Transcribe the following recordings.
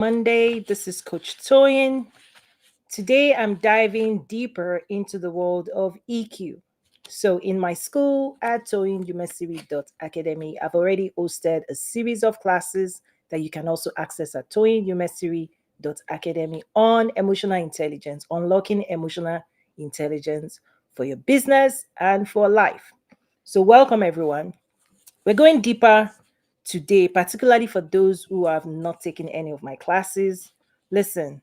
Monday. This is Coach Toyin. Today I'm diving deeper into the world of EQ. So, in my school at toyinyumesiri.academy, I've already hosted a series of classes that you can also access at toyinyumesiri.academy on emotional intelligence, unlocking emotional intelligence for your business and for life. So, welcome everyone. We're going deeper today, particularly for those who have not taken any of my classes. Listen,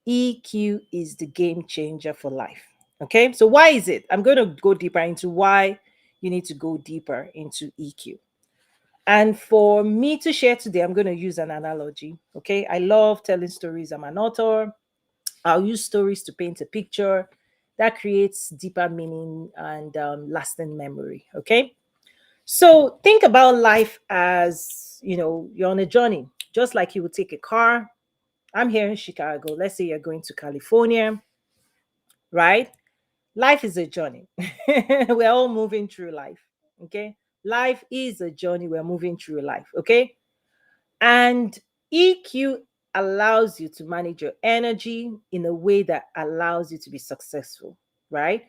EQ is the game changer for life. Okay, so why is it? I'm going to go deeper into why you need to go deeper into EQ. And for me to share today, I'm going to use an analogy. Okay, I love telling stories. I'm an author. I'll use stories to paint a picture that creates deeper meaning and lasting memory. Okay, so think about life as you're on a journey, just like you would take a car. I'm here in Chicago. Let's say you're going to California, right? Life is a journey. We're all moving through life. Okay. Life is a journey. We're moving through life. Okay. And EQ allows you to manage your energy in a way that allows you to be successful, right?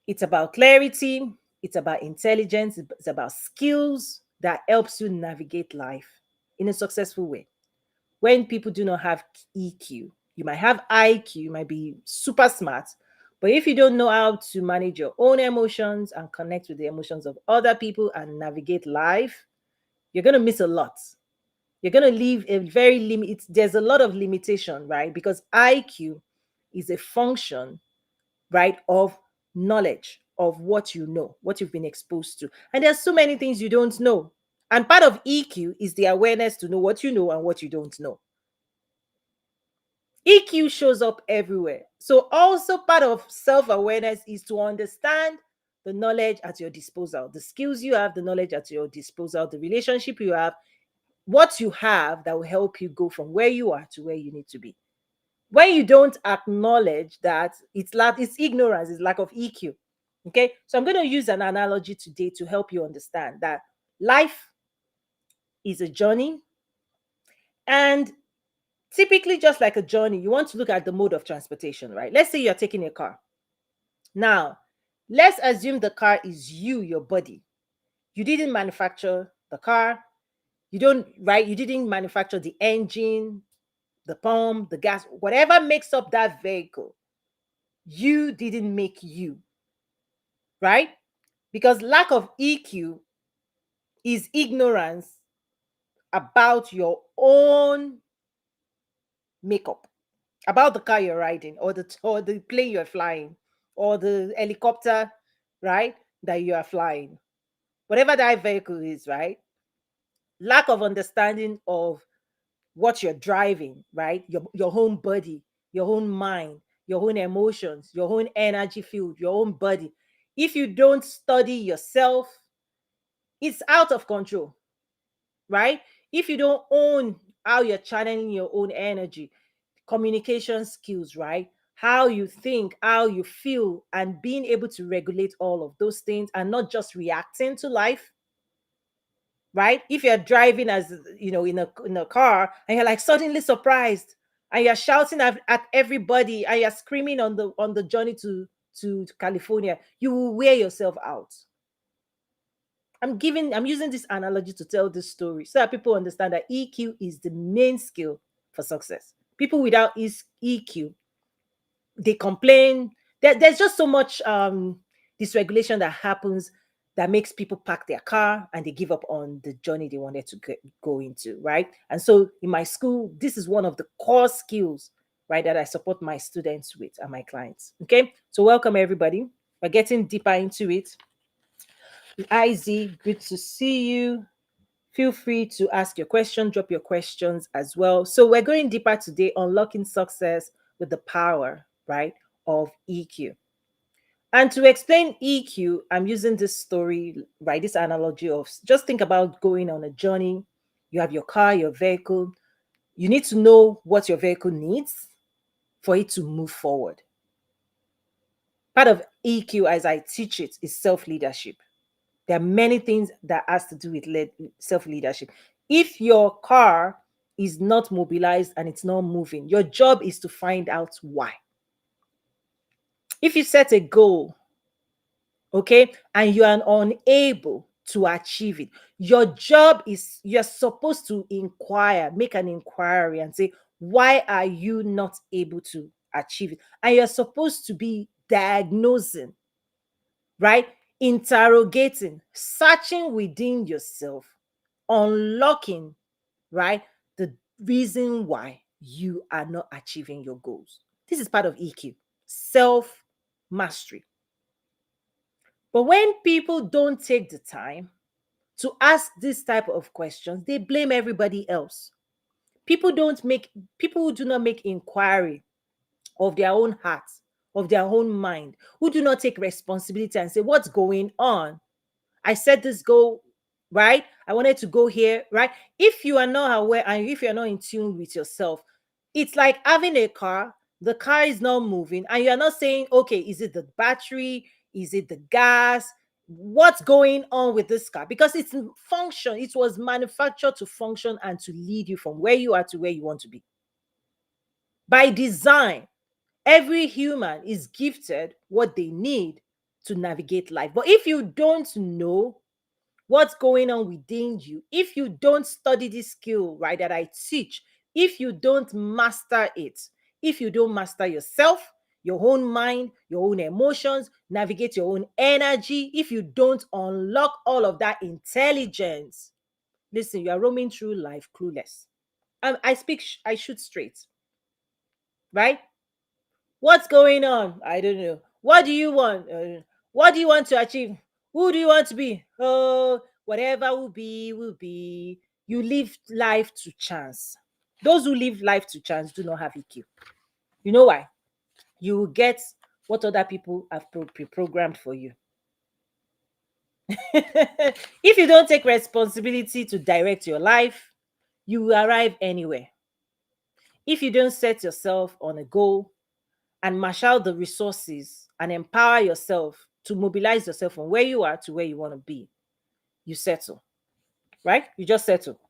It's about clarity, it's about intelligence, it's about skills that helps you navigate life in a successful way. When people do not have EQ, you might have IQ, you might be super smart, but if you don't know how to manage your own emotions and connect with the emotions of other people and navigate life, you're going to miss a lot. You're going to leave a very limit. There's a lot of limitation, right? Because IQ is a function, right, of knowledge of what you know, what you've been exposed to. And there's so many things you don't know. And part of EQ is the awareness to know what you know and what you don't know. EQ shows up everywhere. So, also part of self awareness is to understand the knowledge at your disposal, the skills you have, the knowledge at your disposal, the relationship you have, what you have that will help you go from where you are to where you need to be. When you don't acknowledge that, it's ignorance, it's lack of EQ. Okay, so I'm going to use an analogy today to help you understand that life is a journey, and typically, just like a journey, you want to look at the mode of transportation, right? Let's say you're taking a car. Now, let's assume the car is you, your body. You didn't manufacture the car. You don't, right? You didn't manufacture the engine, the pump, the gas, whatever makes up that vehicle. You didn't make you, right? Because lack of EQ is ignorance about your own makeup, about the car you're riding, or the plane you're flying, or the helicopter, right, that you are flying, whatever that vehicle is, right? Lack of understanding of what you're driving, right? Your own body, your own mind, your own emotions, your own energy field, your own body. If you don't study yourself, it's out of control, right? If you don't own how you're channeling your own energy, communication skills, right? How you think, how you feel, and being able to regulate all of those things and not just reacting to life, right? If you're driving as in a car and you're like suddenly surprised and you're shouting at everybody and you're screaming on the journey to California, you will wear yourself out. I'm using this analogy to tell this story so that people understand that EQ is the main skill for success. People without EQ, they complain. There's just so much dysregulation that happens that makes people park their car and they give up on the journey they wanted to go into, right? And so in my school, this is one of the core skills, right, that I support my students with and my clients. Okay, so welcome everybody. We're getting deeper into it. IZ, good to see you. Feel free to ask your question, drop your questions as well. So we're going deeper today, unlocking success with the power, right, of EQ. And to explain EQ, I'm using this story, right, this analogy of just think about going on a journey. You have your car, your vehicle. You need to know what your vehicle needs for it to move forward. Part of EQ, as I teach it, is self-leadership. There are many things that has to do with self-leadership. If your car is not mobilized and it's not moving, your job is to find out why. If you set a goal, okay, and you are unable to achieve it, your job is, you're supposed to inquire, make an inquiry and say, why are you not able to achieve it? And you're supposed to be diagnosing, right? Interrogating, searching within yourself, unlocking, right? The reason why you are not achieving your goals. This is part of EQ, self mastery. But when people don't take the time to ask this type of questions, they blame everybody else. People don't make, people who do not make inquiry of their own hearts, of their own mind, who do not take responsibility and say, what's going on? I set this goal, right? I wanted to go here, right? If you are not aware and if you're not in tune with yourself, it's like having a car, the car is not moving, and you're not saying, okay, is it the battery? Is it the gas? What's going on with this car? Because it's function, it was manufactured to function and to lead you from where you are to where you want to be. By design, every human is gifted what they need to navigate life. But if you don't know what's going on within you, if you don't study this skill, right, that I teach, if you don't master it, if you don't master yourself, your own mind, your own emotions, navigate your own energy, if you don't unlock all of that intelligence, listen, you are roaming through life clueless. I shoot straight, right? What's going on? I don't know. What do you want? What do you want to achieve? Who do you want to be? Oh, whatever will be, will be. You live life to chance. Those who live life to chance do not have EQ. You know why? You will get what other people have pre-programmed for you. If you don't take responsibility to direct your life, you will arrive anywhere. If you don't set yourself on a goal and marshal the resources and empower yourself to mobilize yourself from where you are to where you want to be, you settle, right? You just settle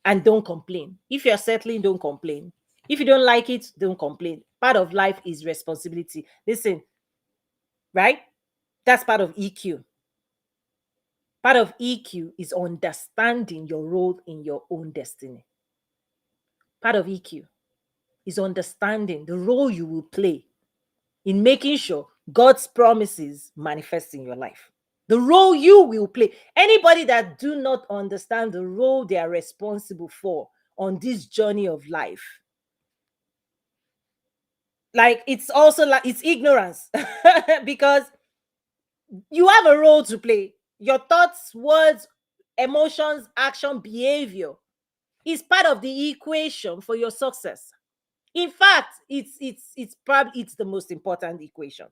and don't complain. If you're settling, don't complain. If you don't like it, don't complain. Part of life is responsibility. Listen, right? That's part of EQ. Part of EQ is understanding your role in your own destiny. Part of EQ is understanding the role you will play in making sure God's promises manifest in your life. The role you will play. Anybody that do not understand the role they are responsible for on this journey of life, like it's also like it's ignorance because you have a role to play. Your thoughts, words, emotions, action, behavior is part of the equation for your success. In fact, it's probably it's the most important equation.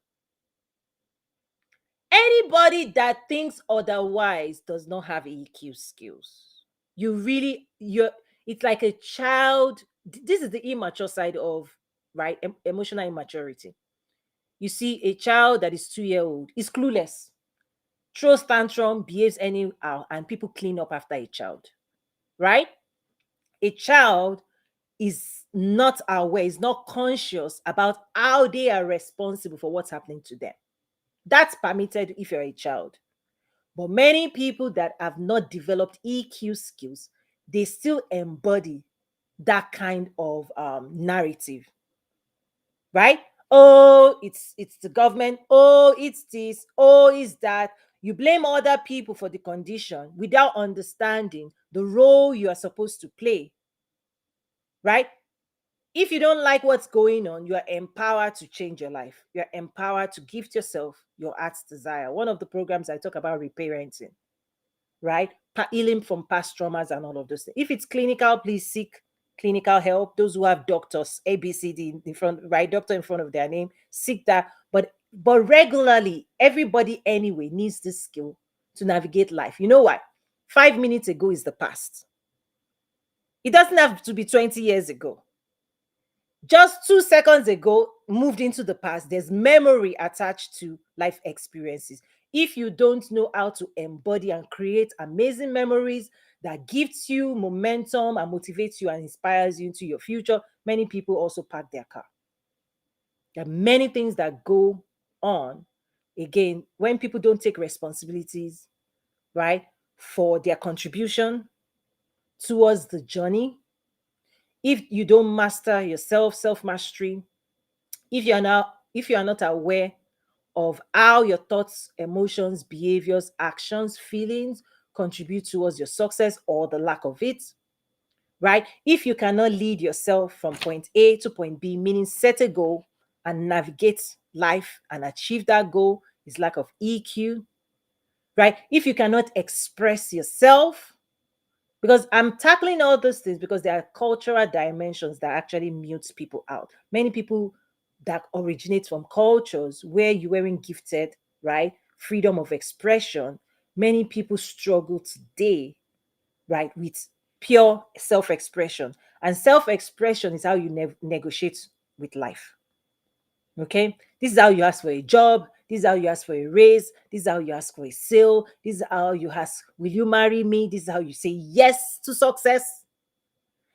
Anybody that thinks otherwise does not have EQ skills. You're it's like a child. This is the immature side of, right, emotional immaturity. You see a child that is 2 year old is clueless, throws tantrum, behaves anyhow, and people clean up after a child, right? A child is not aware, is not conscious about how they are responsible for what's happening to them. That's permitted if you're a child. But many people that have not developed EQ skills, they still embody that kind of narrative, right? Oh, it's the government. Oh, it's this. Oh, it's that. You blame other people for the condition without understanding the role you are supposed to play, right? If you don't like what's going on, you are empowered to change your life. You're empowered to gift yourself your heart's desire. One of the programs I talk about reparenting, right? Healing from past traumas and all of those things. If it's clinical, please seek clinical help. Those who have doctors, ABCD in front, right? Doctor in front of their name, seek that. But regularly, everybody anyway needs this skill to navigate life. You know what? 5 minutes ago is the past. It doesn't have to be 20 years ago. Just 2 seconds ago moved into the past. There's memory attached to life experiences. If you don't know how to embody and create amazing memories that gives you momentum and motivates you and inspires you into your future, many people also park their car. There are many things that go on. Again, when people don't take responsibilities, right, for their contribution towards the journey, if you don't master yourself, self mastery, if you are not aware of how your thoughts, emotions, behaviors, actions, feelings contribute towards your success or the lack of it, right? If you cannot lead yourself from point A to point B, meaning set a goal and navigate life and achieve that goal, is lack of EQ, right? If you cannot express yourself, because I'm tackling all those things because there are cultural dimensions that actually mute people out. Many people that originate from cultures where you weren't gifted, right? Freedom of expression. Many people struggle today, right, with pure self expression. And self expression is how you negotiate with life. Okay. This is how you ask for a job. This is how you ask for a raise. This is how you ask for a sale. This is how you ask, will you marry me? This is how you say yes to success.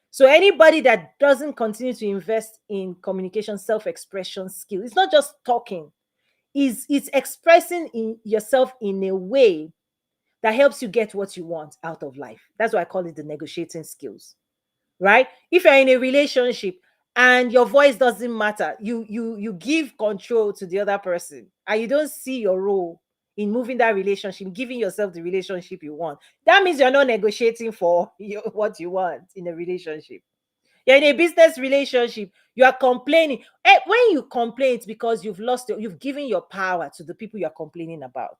So anybody that doesn't continue to invest in communication, self-expression skill, it's not just talking, it's expressing in yourself in a way that helps you get what you want out of life. That's why I call it the negotiating skills, right? If you're in a relationship and your voice doesn't matter, you give control to the other person and you don't see your role in moving that relationship, giving yourself the relationship you want, that means you're not negotiating for what you want in a relationship. You're in a business relationship, you are complaining. When you complain, it's because you've given your power to the people you're complaining about.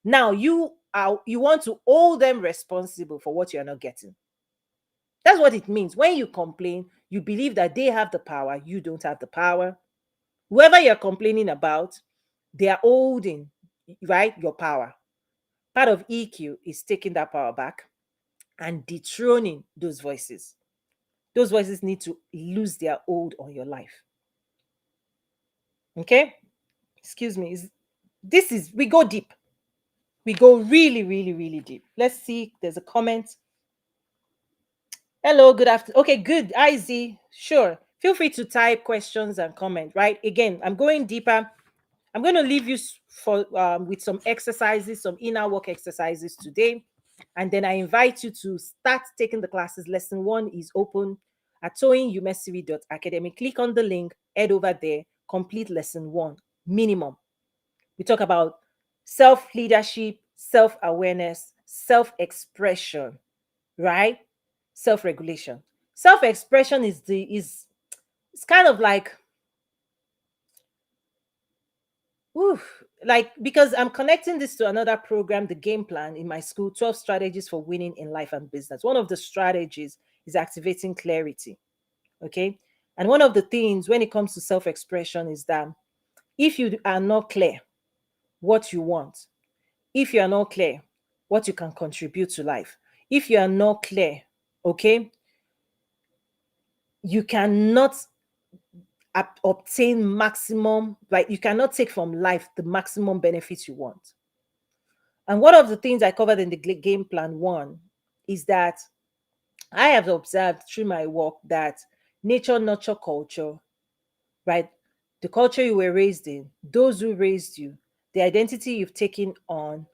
Now you want to hold them responsible for what you're not getting. That's what it means. When you complain, you believe that they have the power, you don't have the power. Whoever you're complaining about, they are holding, right, your power. Part of EQ is taking that power back and dethroning those voices. Those voices need to lose their hold on your life. Okay? Excuse me. We go deep. We go really, really, really deep. Let's see. There's a comment. Hello, good afternoon. Okay, good. IZ, sure. Feel free to type questions and comment, right? Again, I'm going deeper. I'm going to leave you for with some exercises, some inner work exercises today. And then I invite you to start taking the classes. Lesson 1 is open at toyinumesiri.academy. Click on the link, head over there, complete lesson 1, minimum. We talk about self-leadership, self-awareness, self-expression, right? Self-regulation. Self-expression is it's kind of like, oof, like, because I'm connecting this to another program, the game plan in my school, 12 strategies for winning in life and business. One of the strategies is activating clarity. Okay. And one of the things when it comes to self-expression is that if you are not clear what you want, if you are not clear what you can contribute to life, if you are not clear, okay, you cannot obtain maximum, like you cannot take from life the maximum benefits you want. And one of the things I covered in the game plan 1 is that I have observed through my work that nature nurture culture, right? The culture you were raised in, those who raised you, the identity you've taken on,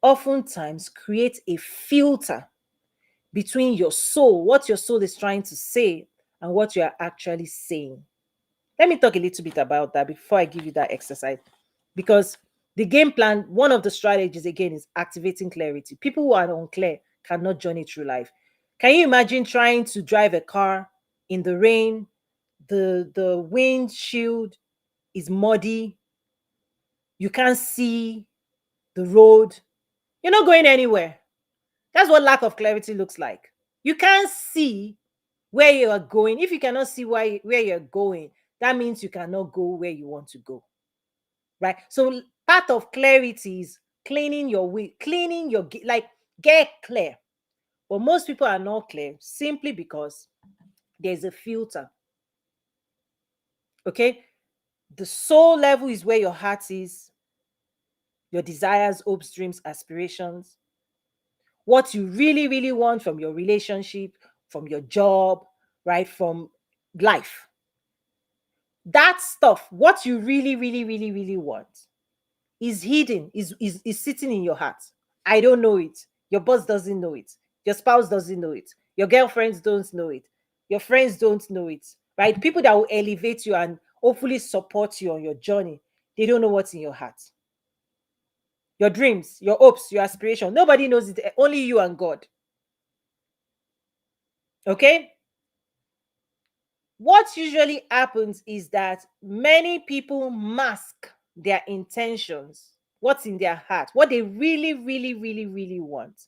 oftentimes create a filter between your soul, what your soul is trying to say, and what you are actually saying. Let me talk a little bit about that before I give you that exercise. Because the game plan, one of the strategies again is activating clarity. People who are unclear cannot journey through life. Can you imagine trying to drive a car in the rain? The windshield is muddy. You can't see the road. You're not going anywhere. That's what lack of clarity looks like. You can't see where you are going. If you cannot see where you're going, that means you cannot go where you want to go. Right? So part of clarity is cleaning your way, like, get clear. But most people are not clear simply because there's a filter. Okay? The soul level is where your heart is, your desires, hopes, dreams, aspirations. what you really, really want from your relationship, from your job, right? From life. That stuff, what you really, really, really, really want, is hidden, is sitting in your heart. I don't know it. Your boss doesn't know it. Your spouse doesn't know it. Your girlfriends don't know it. Your friends don't know it. Right? People that will elevate you and hopefully support you on your journey, they don't know what's in your heart. Your dreams, your hopes, your aspiration. Nobody knows it. Only you and God. Okay? What usually happens is that many people mask their intentions, what's in their heart, what they really, really, really, really want.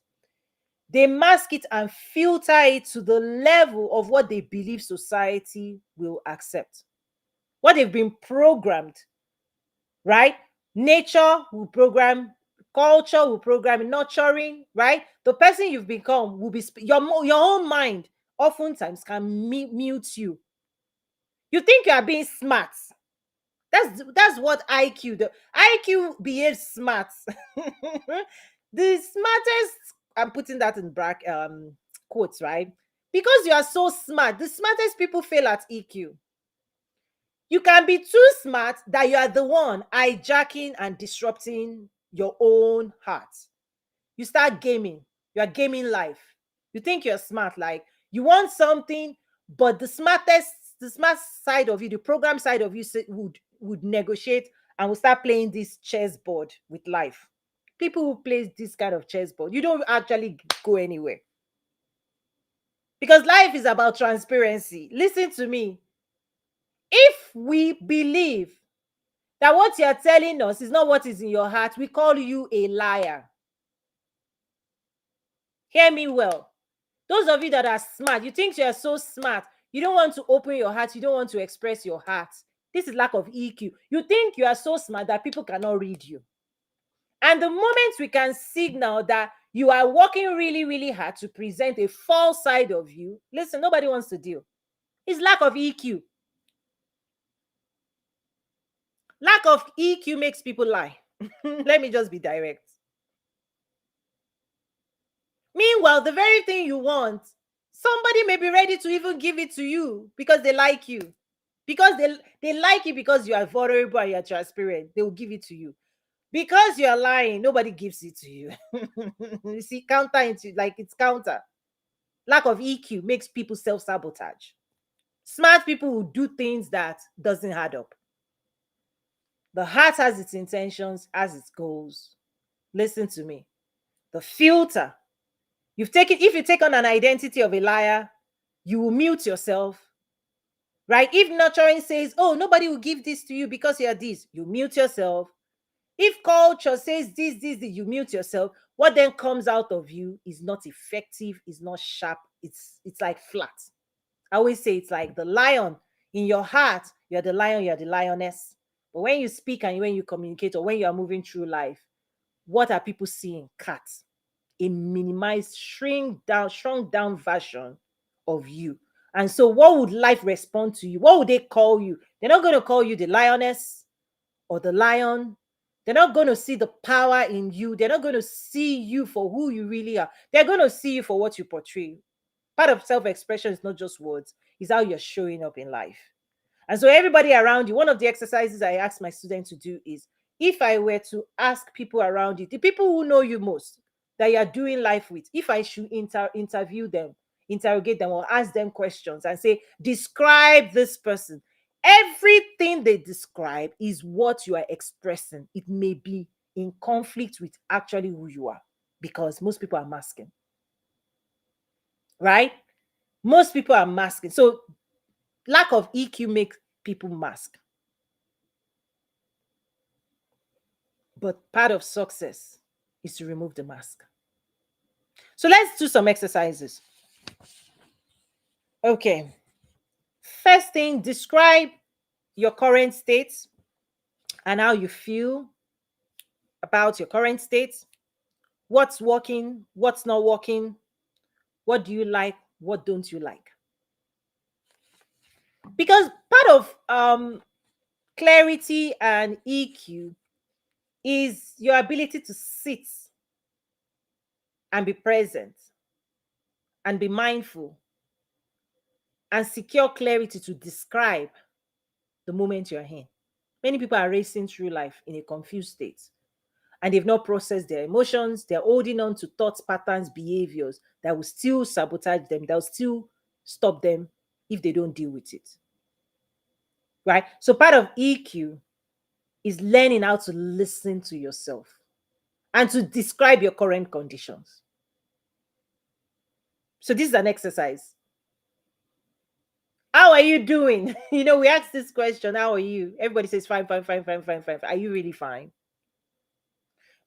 They mask it and filter it to the level of what they believe society will accept, what they've been programmed, right? Nature will program, culture will program, nurturing, right? The person you've become will be your own mind oftentimes can mute you. You think you are being smart. That's what IQ. The IQ behaves smart. The smartest, I'm putting that in quotes, right? Because you are so smart, the smartest people fail at EQ. You can be too smart that you are the one hijacking and disrupting your own heart. You start gaming. You are gaming life. You think you're smart, like you want something, but the smart side of you, the program side of you would negotiate and will start playing this chessboard with life. People who play this kind of chessboard, you don't actually go anywhere because life is about transparency. Listen to me. If we believe that what you're telling us is not what is in your heart, we call you a liar. Hear me well. Those of you that are smart, you think you are so smart, you don't want to open your heart, you don't want to express your heart. This is lack of EQ. You think you are so smart that people cannot read you. And the moment we can signal that you are working really, really hard to present a false side of you, listen, nobody wants to deal. It's lack of EQ. Lack of EQ makes people lie. Let me just be direct. Meanwhile, the very thing you want, somebody may be ready to even give it to you because they like you. Because they like you because you are vulnerable and you're transparent. They will give it to you. Because you're lying, nobody gives it to you. You see, counter into like it's counter. Lack of EQ makes people self-sabotage. Smart people will do things that doesn't add up. The heart has its intentions, has its goals. Listen to me. The filter. If you take on an identity of a liar, you will mute yourself, right? If nurturing says, oh, nobody will give this to you because you're this, you mute yourself. If culture says this, you mute yourself. What then comes out of you is not effective, is not sharp, it's like flat. I always say it's like the lion in your heart, you're the lion, you're the lioness. But when you speak and when you communicate or when you are moving through life, what are people seeing? Cats. A minimized, shrunk down version of you. And so, what would life respond to you? What would they call you? They're not going to call you the lioness or the lion. They're not going to see the power in you. They're not going to see you for who you really are. They're going to see you for what you portray. Part of self expression is not just words, it's how you're showing up in life. And so, everybody around you, one of the exercises I ask my students to do is if I were to ask people around you, the people who know you most, that you're doing life with, if I should interview them, interrogate them, or ask them questions and say, describe this person. Everything they describe is what you are expressing. It may be in conflict with actually who you are because most people are masking, right? Most people are masking. So, lack of EQ makes people mask. But part of success is to remove the mask. So let's do some exercises. Okay. First thing, describe your current state and how you feel about your current state. What's working? What's not working? What do you like? What don't you like? Because part of clarity and EQ is your ability to sit and be present and be mindful and secure clarity to describe the moment you're in. Many people are racing through life in a confused state and they've not processed their emotions. They're holding on to thoughts, patterns, behaviors that will still sabotage them, that will still stop them if they don't deal with it. Right? So part of EQ is learning how to listen to yourself and to describe your current conditions. So this is an exercise. How are you doing? We ask this question, how are you? Everybody says fine, fine, fine, fine, fine, fine. Are you really fine?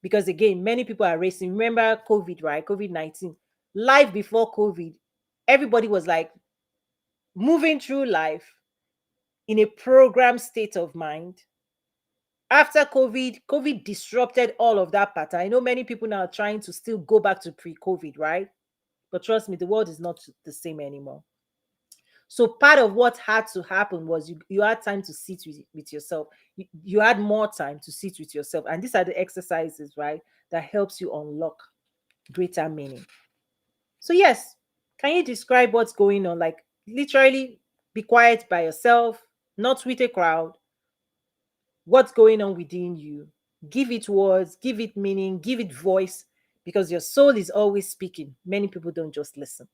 Because again, many people are racing. Remember COVID, right? COVID-19. Life before COVID, everybody was like moving through life in a program state of mind. After COVID disrupted all of that pattern. I know many people now are trying to still go back to pre-COVID, right? But trust me, the world is not the same anymore. So part of what had to happen was you had time to sit with yourself. You had more time to sit with yourself. And these are the exercises, right, that helps you unlock greater meaning. So yes, can you describe what's going on? Like literally be quiet by yourself, not with a crowd. What's going on within you? Give it words, give it meaning, give it voice, because your soul is always speaking. Many people don't just listen.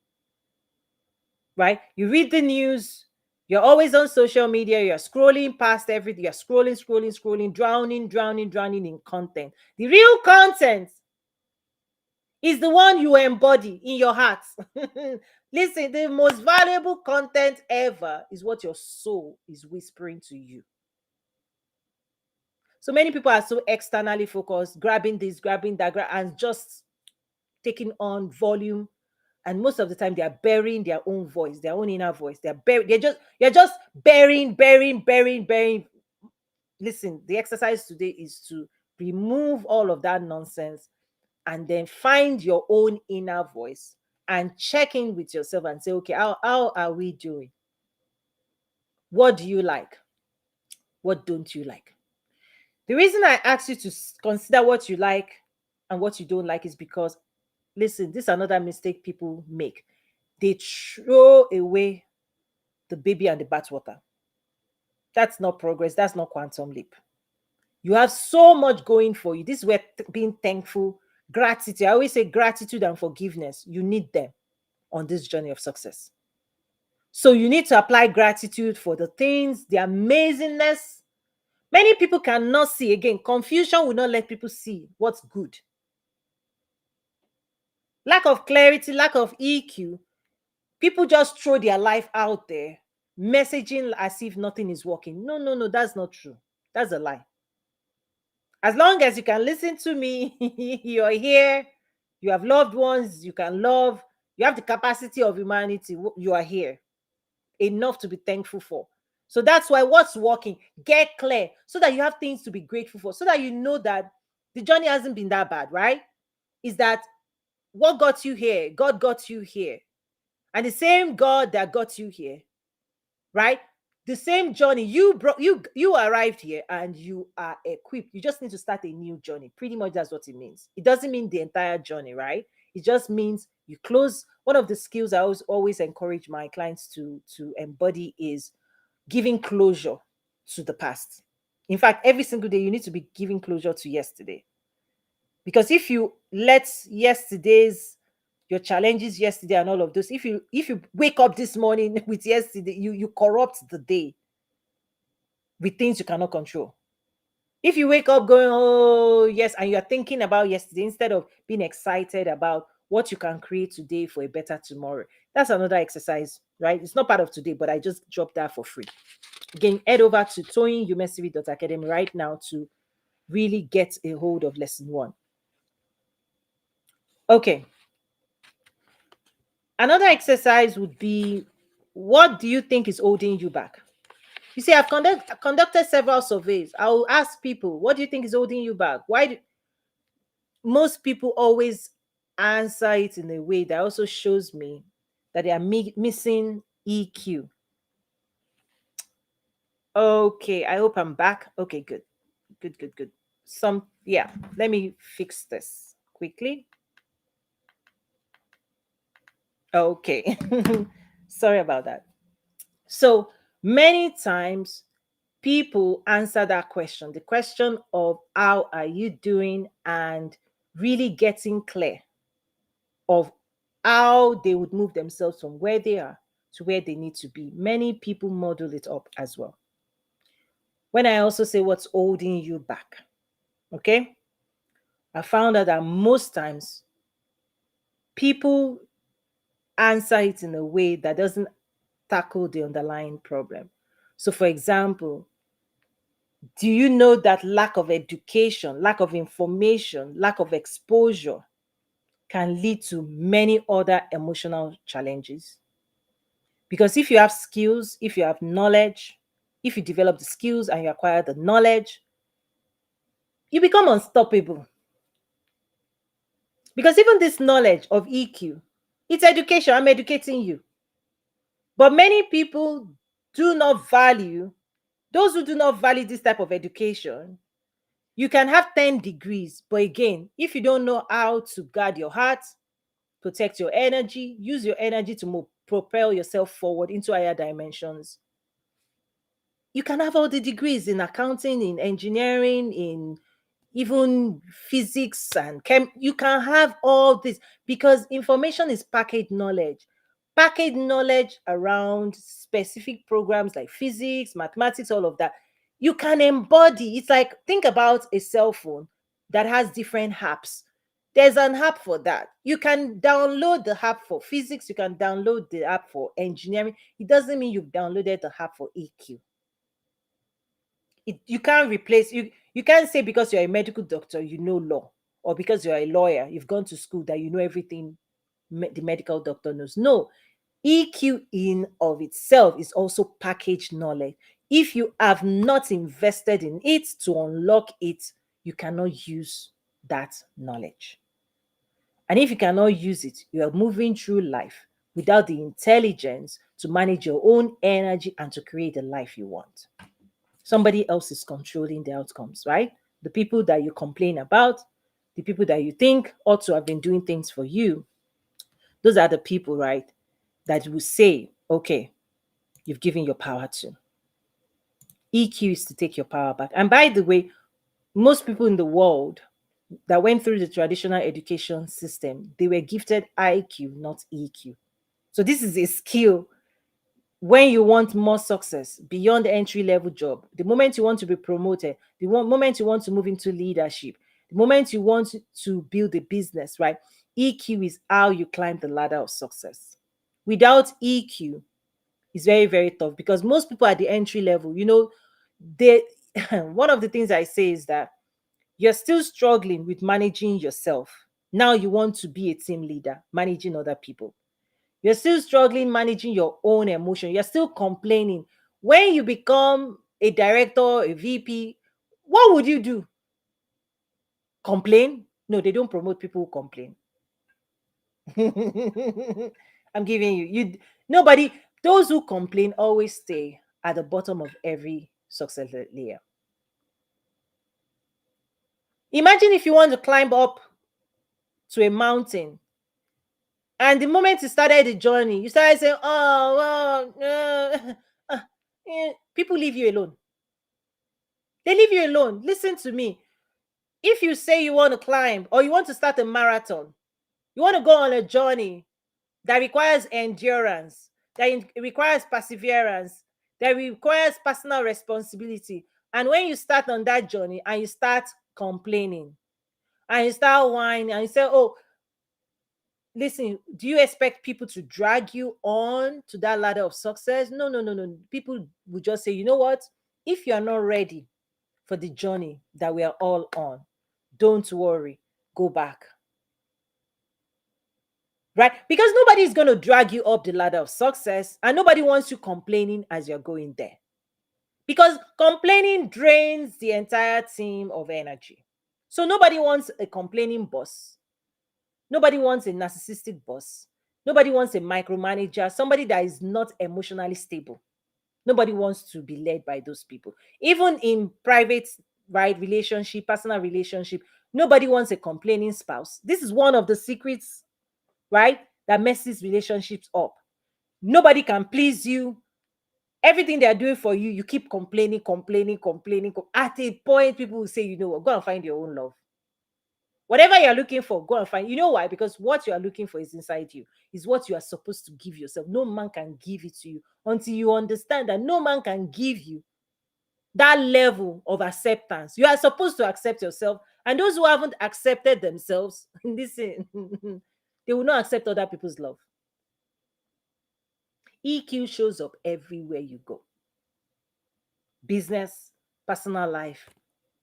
Right? You read the news, you're always on social media, you're scrolling past everything, you're scrolling, scrolling, scrolling, drowning, drowning, drowning in content. The real content is the one you embody in your heart. Listen, the most valuable content ever is what your soul is whispering to you. So many people are so externally focused, grabbing this, grabbing that, and just taking on volume. And most of the time, they are burying their own voice, their own inner voice. You're just burying, burying, burying, burying. Listen, the exercise today is to remove all of that nonsense and then find your own inner voice and check in with yourself and say, okay, how are we doing? What do you like? What don't you like? The reason I ask you to consider what you like and what you don't like is because, listen, this is another mistake people make. They throw away the baby and the bathwater. That's not progress. That's not quantum leap. You have so much going for you. This is where being thankful, gratitude. I always say gratitude and forgiveness. You need them on this journey of success. So you need to apply gratitude for the things, the amazingness. Many people cannot see. Again, confusion will not let people see what's good. Lack of clarity, lack of EQ. People just throw their life out there, messaging as if nothing is working. No, no, no, that's not true. That's a lie. As long as you can listen to me, you're here, you have loved ones, you can love, you have the capacity of humanity, you are here. Enough to be thankful for. So that's why what's working, get clear so that you have things to be grateful for, so that you know that the journey hasn't been that bad, right? Is that what got you here? God got you here. And the same God that got you here, right? The same journey you arrived here and you are equipped. You just need to start a new journey. Pretty much that's what it means. It doesn't mean the entire journey, right? It just means you close. One of the skills I always encourage my clients to embody is giving closure to the past. In fact, every single day you need to be giving closure to yesterday. Because if you let yesterday's your challenges yesterday and all of those, if you wake up this morning with yesterday, you corrupt the day with things you cannot control. If you wake up going, oh yes, and you're thinking about yesterday instead of being excited about what you can create today for a better tomorrow, that's another exercise, right? It's not part of today, but I just dropped that for free. Again, head over to toyinumesivi.academy right now to really get a hold of lesson 1. Okay. Another exercise would be, what do you think is holding you back? You see, I've conducted several surveys. I'll ask people, what do you think is holding you back? Why do most people always answer it in a way that also shows me that they are missing EQ? Okay, I hope I'm back. Okay, good. Good. Yeah, let me fix this quickly. Okay. Sorry about that. So many times people answer that question, the question of how are you doing, and really getting clear of how they would move themselves from where they are to where they need to be. Many people model it up as well. When I also say what's holding you back, okay, I found out that most times people answer it in a way that doesn't tackle the underlying problem. So, for example, do you know that lack of education, lack of information, lack of exposure can lead to many other emotional challenges? Because if you have skills, if you have knowledge, if you develop the skills and you acquire the knowledge, you become unstoppable. Because even this knowledge of EQ, it's education. I'm educating you. But many people do not value, those who do not value this type of education. You can have 10 degrees, but again, if you don't know how to guard your heart, protect your energy, use your energy to propel yourself forward into higher dimensions, you can have all the degrees in accounting, in engineering, in even physics and you can have all this because information is packaged knowledge around specific programs like physics, mathematics, all of that. You can embody. It's like, think about a cell phone that has different apps. There's an app for that. You can download the app for physics, you can download the app for engineering. It doesn't mean you've downloaded the app for EQ. You can't replace you can't say because you're a medical doctor you know law, or because you're a lawyer you've gone to school that you know everything the medical doctor knows. No, EQ in of itself is also packaged knowledge. If you have not invested in it to unlock it, you cannot use that knowledge. And if you cannot use it, you are moving through life without the intelligence to manage your own energy and to create the life you want. Somebody else is controlling the outcomes, right? The people that you complain about, the people that you think ought to have been doing things for you, those are the people, right, that will say, okay, you've given your power to. EQ is to take your power back. And by the way, most people in the world that went through the traditional education system, they were gifted IQ, not EQ. So this is a skill when you want more success beyond the entry level job, the moment you want to be promoted, moment you want to move into leadership, the moment you want to build a business, right? EQ is how you climb the ladder of success. Without EQ, it's very, very tough because most people at the entry level, they one of the things I say is that you're still struggling with managing yourself. Now you want to be a team leader, managing other people. You're still struggling managing your own emotion. You're still complaining. When you become a director, a VP, what would you do? Complain? No, they don't promote people who complain. I'm giving you nobody, those who complain always stay at the bottom of every success layer. Imagine if you want to climb up to a mountain, and the moment you started the journey, you started saying, "Oh, well, people leave you alone. They leave you alone. Listen to me. If you say you want to climb or you want to start a marathon, you want to go on a journey that requires endurance, requires perseverance, that requires personal responsibility. And when you start on that journey and you start complaining and you start whining and you say, oh, listen, do you expect people to drag you on to that ladder of success? No, no, no, no. People will just say, you know what? If you are not ready for the journey that we are all on, don't worry, go back. Right? Because nobody is going to drag you up the ladder of success, and nobody wants you complaining as you're going there. Because complaining drains the entire team of energy. So nobody wants a complaining boss. Nobody wants a narcissistic boss. Nobody wants a micromanager, somebody that is not emotionally stable. Nobody wants to be led by those people. Even in private, right, relationship, personal relationship, nobody wants a complaining spouse. This is one of the secrets, right, that messes relationships up. Nobody can please you. Everything they are doing for you, you keep complaining, complaining, complaining. At a point, people will say, you know what, go and find your own love. Whatever you're looking for, go and find. You know why? Because what you are looking for is inside you, is what you are supposed to give yourself. No man can give it to you until you understand that no man can give you that level of acceptance. You are supposed to accept yourself. And those who haven't accepted themselves, listen, they will not accept other people's love. EQ shows up everywhere you go: business, personal life,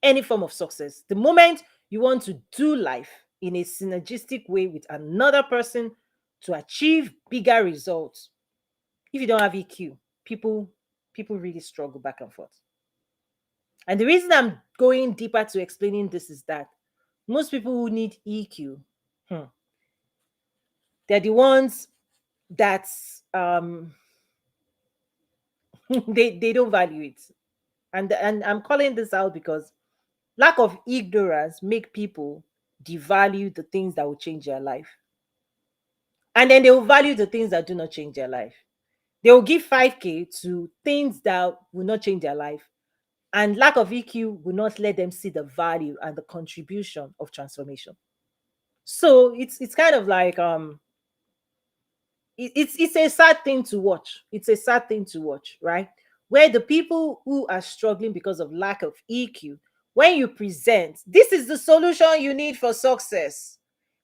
any form of success. The moment you want to do life in a synergistic way with another person to achieve bigger results, if you don't have EQ, people really struggle back and forth. And the reason I'm going deeper to explaining this is that most people who need EQ, hmm, they're the ones that they don't value it. And I'm calling this out because lack of ignorance make people devalue the things that will change their life. And then they will value the things that do not change their life. They will give 5K to things that will not change their life. And lack of EQ will not let them see the value and the contribution of transformation. So it's kind of like it's a sad thing to watch. It's a sad thing to watch, right? Where the people who are struggling because of lack of EQ, when you present, this is the solution you need for success,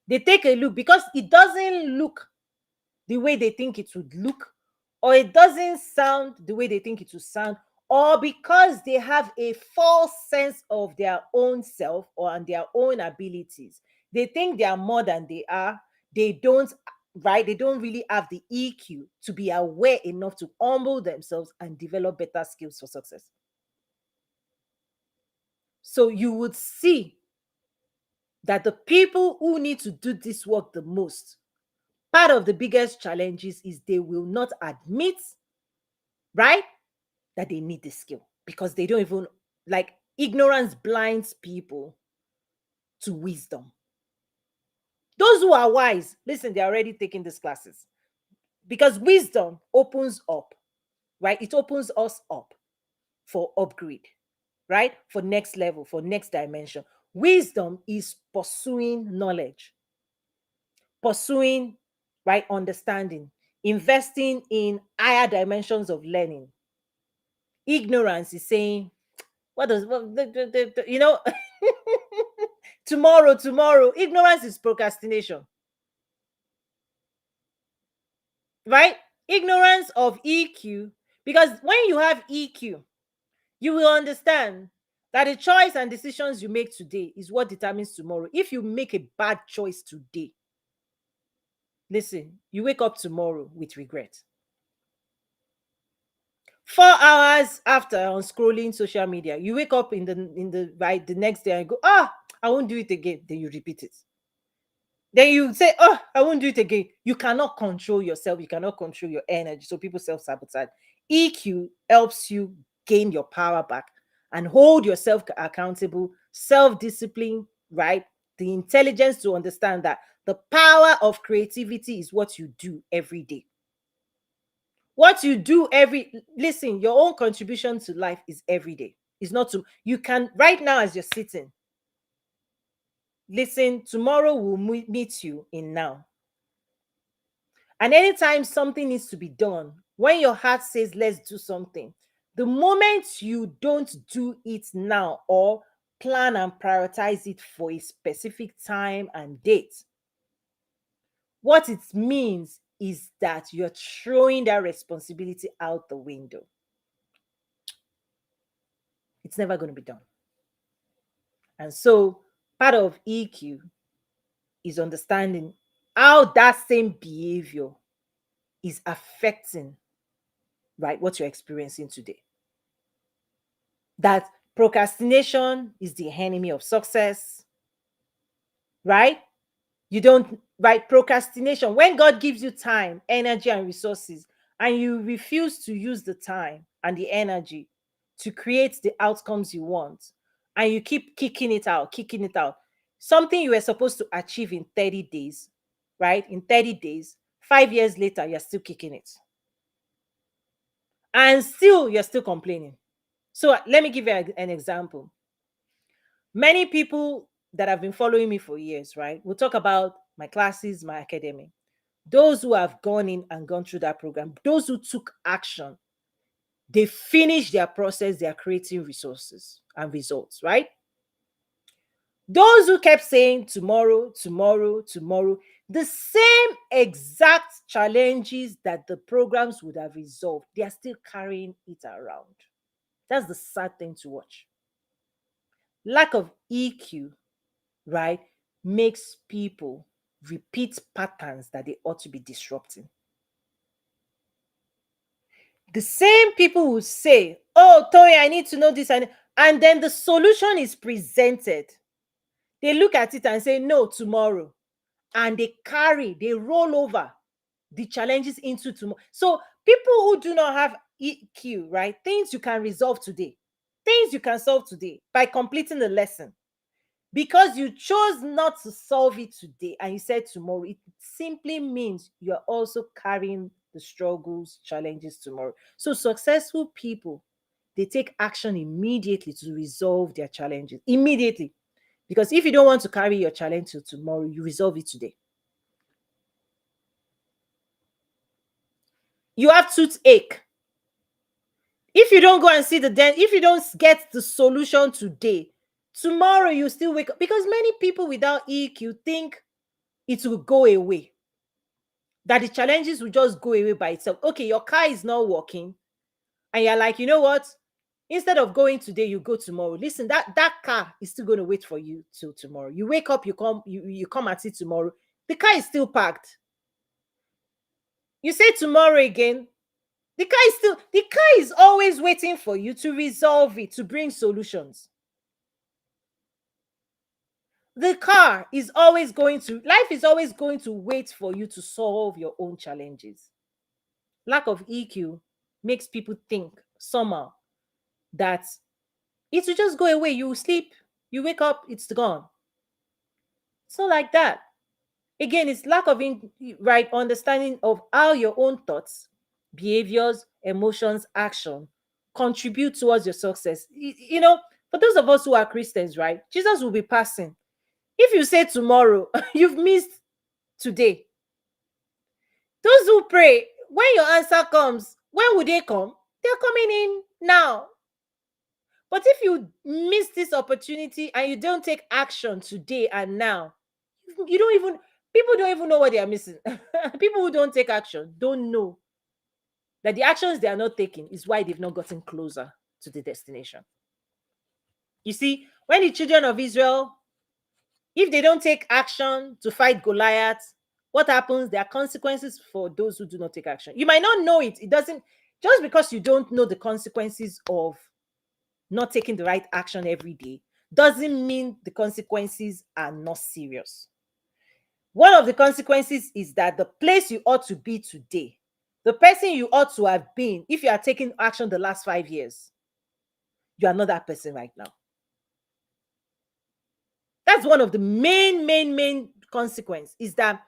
they take a look because it doesn't look the way they think it would look, or it doesn't sound the way they think it would sound, or because they have a false sense of their own self or and their own abilities. They think they are more than they are. They don't, right? They don't really have the EQ to be aware enough to humble themselves and develop better skills for success. So you would see that the people who need to do this work the most, part of the biggest challenges is they will not admit, right, that they need the skill because they don't even, like, ignorance blinds people to wisdom. Those who are wise, listen, they're already taking these classes because wisdom opens up, right? It opens us up for upgrade, right? For next level, for next dimension. Wisdom is pursuing knowledge, pursuing, right, understanding, investing in higher dimensions of learning. Ignorance is saying, what does what you know tomorrow. Ignorance is procrastination, right? Ignorance of EQ, because when you have EQ, you will understand that the choice and decisions you make today is what determines tomorrow. If you make a bad choice today, listen, you wake up tomorrow with regret. 4 hours after on scrolling social media, you wake up in the right the next day and go, I won't do it again. Then you repeat it. Then you say, I won't do it again. You cannot control yourself. You cannot control your energy. So people self-sabotage. EQ helps you gain your power back and hold yourself accountable, self-discipline, right? The intelligence to understand that the power of creativity is what you do every day. What you do listen, your own contribution to life is every day. It's not to, you can, right now as you're sitting, listen, tomorrow will meet you in now. And anytime something needs to be done, when your heart says, let's do something, the moment you don't do it now or plan and prioritize it for a specific time and date, what it means is that you're throwing that responsibility out the window. It's never going to be done. And so part of EQ is understanding how that same behavior is affecting, right, what you're experiencing today. That procrastination is the enemy of success, right? You don't, right? Procrastination, when God gives you time, energy, and resources, and you refuse to use the time and the energy to create the outcomes you want, and you keep kicking it out, something you were supposed to achieve in 30 days, right? In 30 days, 5 years later, you're still kicking it. And still, you're still complaining. So let me give you an example. Many people that have been following me for years, right? We'll talk about my classes, my academy. Those who have gone in and gone through that program, those who took action, they finish their process, they are creating resources and results, right? Those who kept saying tomorrow, tomorrow, tomorrow, the same exact challenges that the programs would have resolved, they are still carrying it around. That's the sad thing to watch. Lack of EQ, right, makes people repeat patterns that they ought to be disrupting. The same people will say, "Oh, Tori, I need to know this," and then the solution is presented. They look at it and say, "No, tomorrow." And they roll over the challenges into tomorrow. So people who do not have EQ, right? Things you can resolve today, things you can solve today by completing the lesson. Because you chose not to solve it today and you said tomorrow, it simply means you're also carrying the struggles, challenges tomorrow. So successful people, they take action immediately to resolve their challenges. Immediately. Because if you don't want to carry your challenge till tomorrow, you resolve it today. You have toothache. If you don't go and see the dent, if you don't get the solution today, tomorrow you still wake up. Because many people without EQ think it will go away, that the challenges will just go away by itself. Okay, your car is not working, and you're like, you know what? Instead of going today, you go tomorrow. Listen, that car is still going to wait for you till tomorrow. You wake up, you come at it tomorrow. The car is still parked. You say tomorrow again. The car is always waiting for you to resolve it, to bring solutions. Life is always going to wait for you to solve your own challenges. Lack of EQ makes people think somehow that it will just go away. You sleep, you wake up, it's gone. It's not like that. Again, it's lack of right understanding of how your own thoughts, behaviors, emotions, action contribute towards your success. For those of us who are Christians, right? Jesus will be passing. If you say tomorrow, you've missed today. Those who pray, when your answer comes, when will they come? They're coming in now. But if you miss this opportunity and you don't take action today and now, you don't even people don't even know what they are missing. People who don't take action don't know that the actions they are not taking is why they've not gotten closer to the destination. You see, when the children of Israel, if they don't take action to fight Goliath, what happens? There are consequences for those who do not take action. You might not know it. It doesn't, just because you don't know the consequences of not taking the right action every day, doesn't mean the consequences are not serious. One of the consequences is that the place you ought to be today, the person you ought to have been, if you are taking action the last 5 years, you are not that person right now. That's one of the main consequences, is that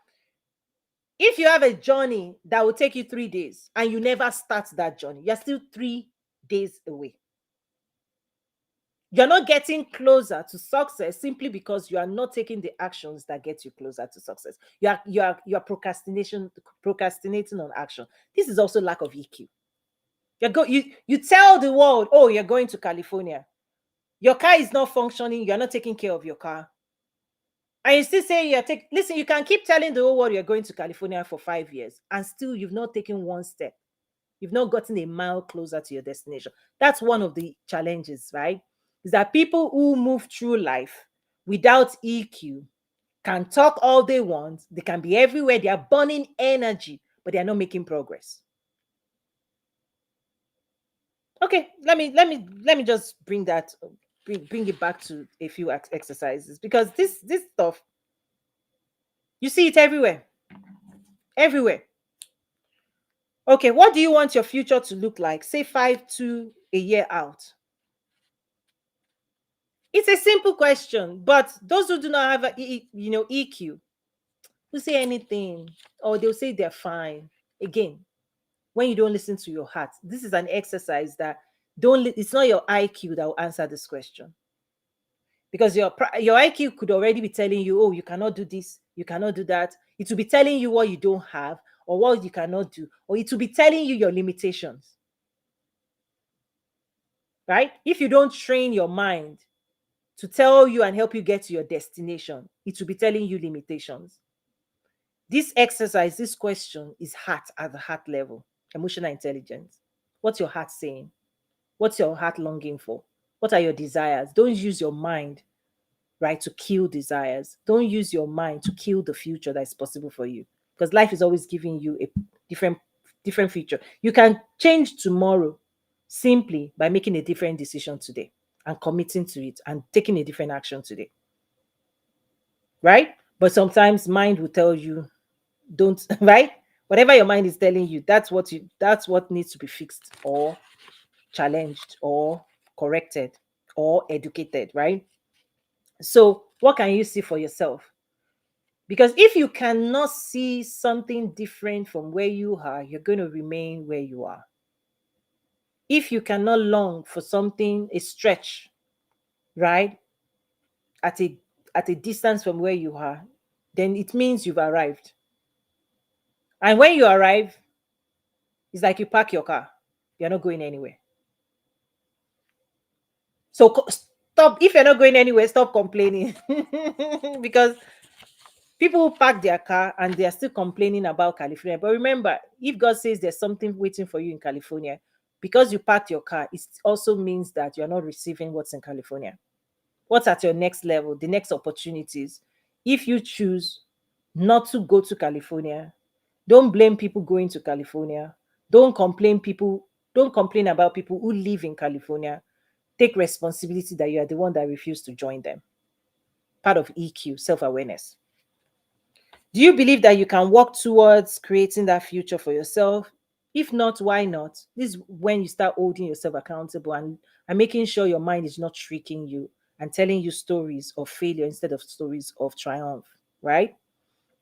if you have a journey that will take you 3 days and you never start that journey, you're still 3 days away. You're not getting closer to success simply because you are not taking the actions that get you closer to success. You are procrastinating on action. This is also lack of EQ. You tell the world, oh, you're going to California. Your car is not functioning. You're not taking care of your car. And you still say listen, you can keep telling the whole world you're going to California for 5 years, and still you've not taken one step. You've not gotten a mile closer to your destination. That's one of the challenges, right? Is that people who move through life without EQ can talk all they want, they can be everywhere, they are burning energy, but they are not making progress. Okay, let me just bring it back to a few exercises, because this stuff, you see it everywhere. Everywhere. Okay, what do you want your future to look like? Say 5 to a year out. It's a simple question, but those who do not have EQ, who say anything, or they'll say they're fine. Again, when you don't listen to your heart, this is an exercise that it's not your IQ that will answer this question, because your IQ could already be telling you, oh, you cannot do this, you cannot do that. It will be telling you what you don't have or what you cannot do, or it will be telling you your limitations. Right? If you don't train your mind to tell you and help you get to your destination, it will be telling you limitations. This exercise, this question is heart, at the heart level, emotional intelligence. What's your heart saying? What's your heart longing for? What are your desires? Don't use your mind, right, to kill desires. Don't use your mind to kill the future that is possible for you. Because life is always giving you a different different future. You can change tomorrow simply by making a different decision today and committing to it and taking a different action today. Right? But sometimes mind will tell you, don't, right? Whatever your mind is telling you, that's what needs to be fixed or challenged or corrected or educated, right? So, what can you see for yourself? Because if you cannot see something different from where you are, you're going to remain where you are. If you cannot long for something, a stretch, right, at a distance from where you are, then it means you've arrived. And when you arrive, it's like you park your car. You're not going anywhere. So stop. If you're not going anywhere, stop complaining. Because people park their car and they are still complaining about California. But remember, if God says there's something waiting for you in California, because you parked your car, it also means that you're not receiving what's in California. What's at your next level, the next opportunities. If you choose not to go to California, don't blame people going to California. Don't complain about people who live in California. Take responsibility that you are the one that refused to join them. Part of EQ, self-awareness. Do you believe that you can work towards creating that future for yourself? If not, why not? This is when you start holding yourself accountable and making sure your mind is not tricking you and telling you stories of failure instead of stories of triumph, right?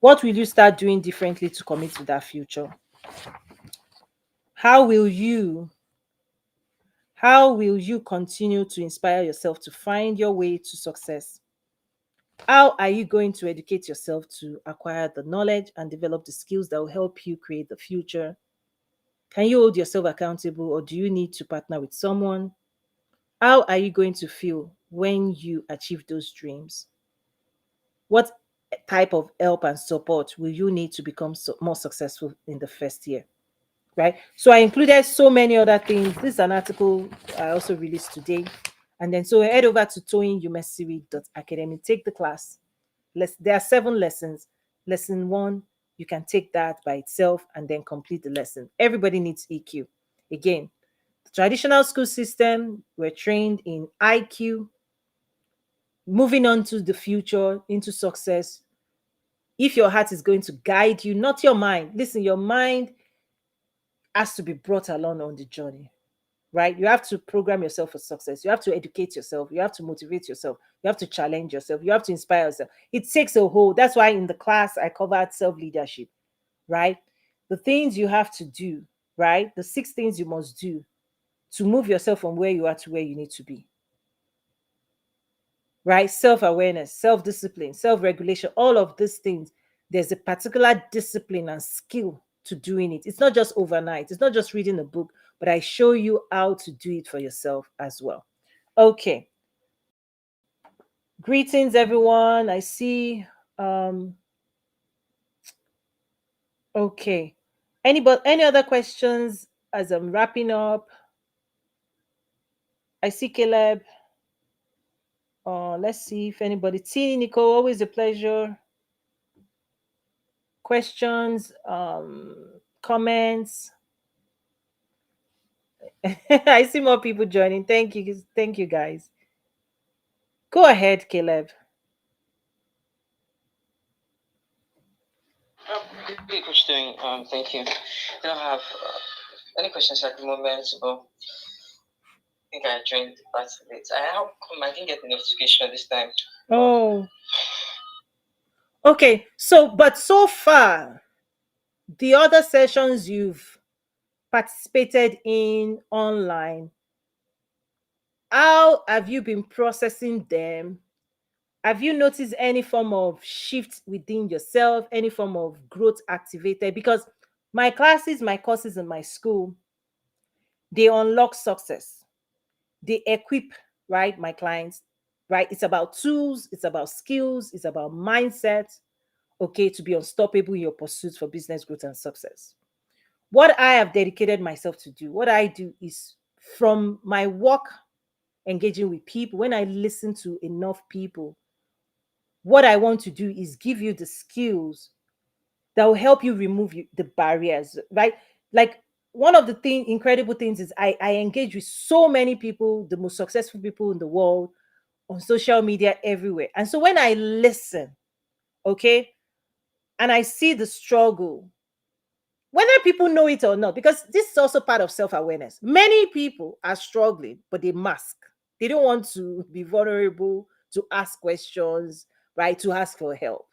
What will you start doing differently to commit to that future? How will you how will you continue to inspire yourself to find your way to success? How are you going to educate yourself to acquire the knowledge and develop the skills that will help you create the future? Can you hold yourself accountable, or do you need to partner with someone? How are you going to feel when you achieve those dreams? What type of help and support will you need to become more successful in the first year? Right? So I included so many other things. This is an article I also released today. And then so head over to toyinumesiri.academy. Take the class. There are 7 lessons. Lesson 1, you can take that by itself and then complete the lesson. Everybody needs EQ. Again, the traditional school system, we're trained in IQ. Moving on to the future, into success. If your heart is going to guide you, not your mind. Listen, your mind has to be brought along on the journey, right? You have to program yourself for success. You have to educate yourself. You have to motivate yourself. You have to challenge yourself. You have to inspire yourself. It takes a whole. That's why in the class I covered self-leadership, right? The things you have to do, right? The 6 things you must do to move yourself from where you are to where you need to be, right? Self-awareness, self-discipline, self-regulation, all of these things. There's a particular discipline and skill to doing it. It's not just overnight. It's not just reading a book, but I show you how to do it for yourself as well. Okay. Greetings, everyone. I see. Um, okay. Any other questions as I'm wrapping up? I see Caleb. Let's see if anybody. T. Nicole, always a pleasure. Questions, comments. I see more people joining. Thank you, guys. Go ahead, Caleb. Really question. Thank you. I don't have any questions at the moment, but I think I joined the part late. I didn't get the notification this time. Oh, Okay, so but so far, the other sessions you've participated in online, how have you been processing them? Have you noticed any form of shift within yourself, any form of growth activated? Because my classes, my courses in my school, they unlock success. They equip, right, my clients, right? It's about tools, it's about skills, it's about mindset, okay, to be unstoppable in your pursuit for business growth and success. What I have dedicated myself to do, what I do is from my work engaging with people, when I listen to enough people, what I want to do is give you the skills that will help you remove the barriers, right? Like one of the incredible things is I engage with so many people, the most successful people in the world, on social media everywhere. And so when I listen, okay, and I see the struggle, whether people know it or not, because this is also part of self awareness. Many people are struggling, but they mask. They don't want to be vulnerable, to ask questions, right? To ask for help.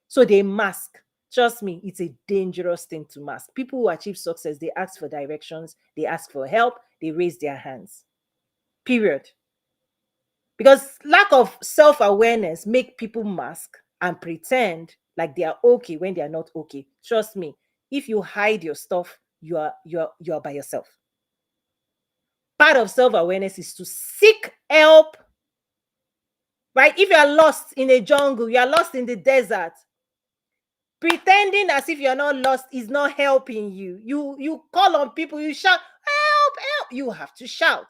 So they mask. Trust me, it's a dangerous thing to mask. People who achieve success, they ask for directions, they ask for help, they raise their hands. Period. Because lack of self-awareness make people mask and pretend like they are okay when they are not okay. Trust me, if you hide your stuff, you are by yourself. Part of self-awareness is to seek help, right? If you are lost in a jungle, you are lost in the desert, pretending as if you're not lost is not helping you. You call on people, you shout, help, help. You have to shout.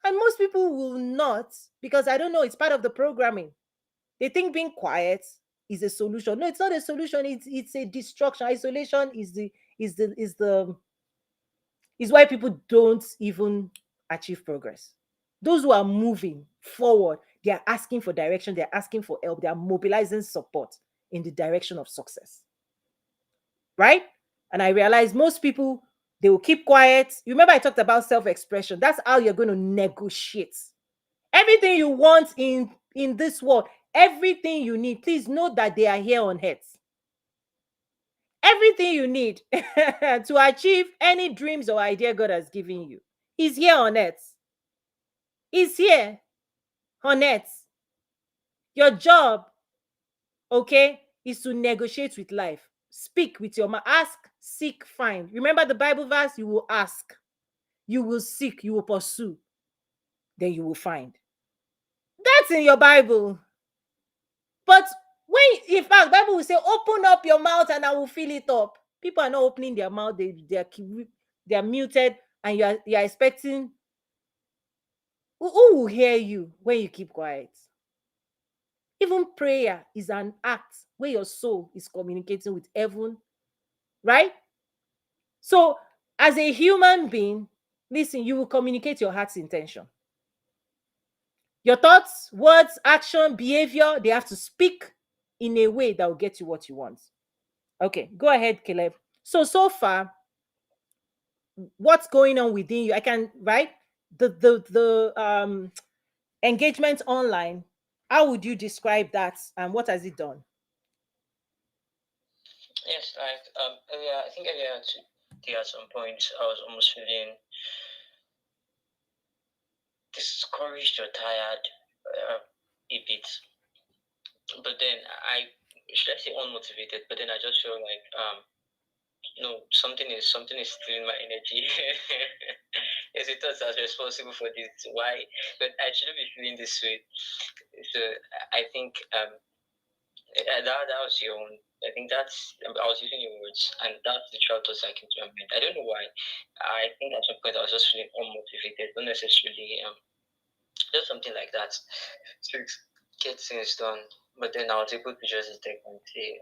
And most people will not, because I don't know, it's part of the programming. They think being quiet is a solution. No, it's not a solution. It's a destruction. Isolation is is why people don't even achieve progress. Those who are moving forward, they are asking for direction, they are asking for help, they are mobilizing support in the direction of success. Right? And I realize most people, they will keep quiet. You remember I talked about self-expression. That's how you're going to negotiate. Everything you want in this world, everything you need, please know that they are here on earth. Everything you need to achieve any dreams or idea God has given you is here on earth. Is here on earth. Your job, okay, is to negotiate with life. Speak with your mouth. Ask, seek, find. Remember the Bible verse? You will ask, you will seek, you will pursue, then you will find. That's in your Bible. But when, in fact, Bible will say, open up your mouth and I will fill it up. People are not opening their mouth, they are muted, and you are expecting, who will hear you when you keep quiet? Even prayer is an act where your soul is communicating with heaven, right? So, as a human being, listen, you will communicate your heart's intention. Your thoughts, words, action, behavior, they have to speak in a way that will get you what you want. Okay, go ahead, Caleb. So far, what's going on within you? I can, right? The engagement online. How would you describe that, and what has it done? Yes, like earlier, I think earlier today at some point I was almost feeling discouraged or tired a bit. But then should I say unmotivated? But then I just feel like no, something is stealing my energy. Yes, it thoughts that's responsible for this. Why? But I shouldn't be feeling this way. So I think that was your own. I think that's I was using your words, and that's the trial thoughts I came to my mind. I don't know why. I think at some point I was just feeling unmotivated, not necessarily just something like that. So get things done. But then I was able to just detect and say,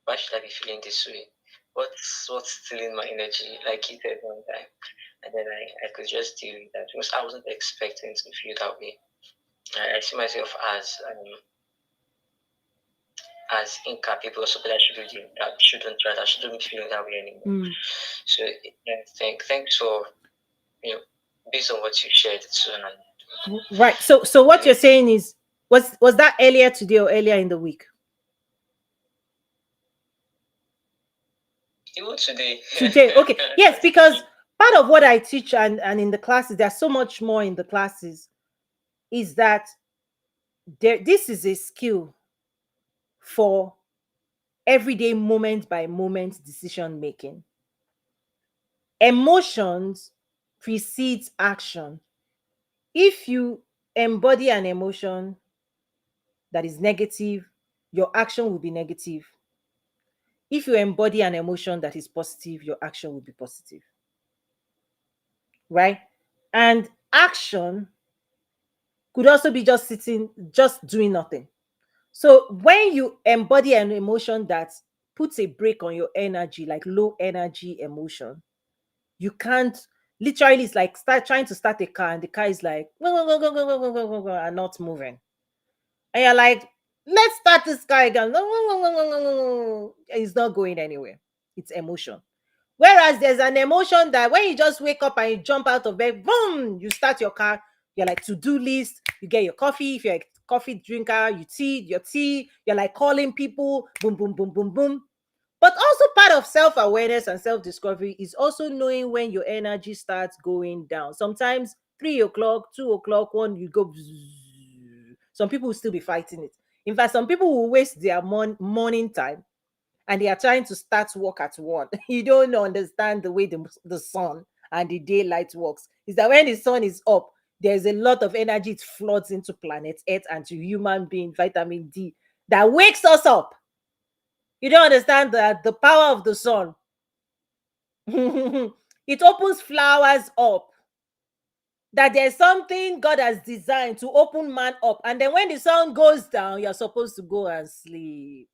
why should I be feeling this way? What's stealing my energy? Like you said one time, and then I could just deal with that because I wasn't expecting to feel that way. I see myself as incapable, so that I shouldn't be feeling that way anymore. Mm. So yeah, thanks for you know based on what you shared. So Right. So what you're saying is, was that earlier today or earlier in the week? Even today. Today. Okay. Yes, because part of what I teach and in the classes, there's so much more in the classes, is that this is a skill for everyday moment by moment decision making. Emotions precedes action. If you embody an emotion that is negative, your action will be negative. If you embody an emotion that is positive, your action will be positive, right? And action could also be just sitting, just doing nothing. So when you embody an emotion that puts a brake on your energy, like low energy emotion, you can't, literally, it's like start trying to start a car and the car is like go, go, go, go, go, go, go, go, go, and not moving. And you're like, let's start this car again. No, no, no, no, no, no, no, no. It's not going anywhere. It's emotion. Whereas there's an emotion that when you just wake up and you jump out of bed, boom, you start your car. You're like to-do list. You get your coffee. If you're a coffee drinker, your tea. You're like calling people. Boom, boom, boom, boom, boom. But also part of self-awareness and self-discovery is also knowing when your energy starts going down. Sometimes 3 o'clock, 2 o'clock, one you go. Bzzz. Some people will still be fighting it. In fact, some people will waste their morning time and they are trying to start work at 1. You don't understand the way the sun and the daylight works. Is that when the sun is up, there's a lot of energy, it floods into planet Earth and to human being, vitamin D, that wakes us up. You don't understand that the power of the sun. It opens flowers up. That there's something God has designed to open man up. And then when the sun goes down, you're supposed to go and sleep.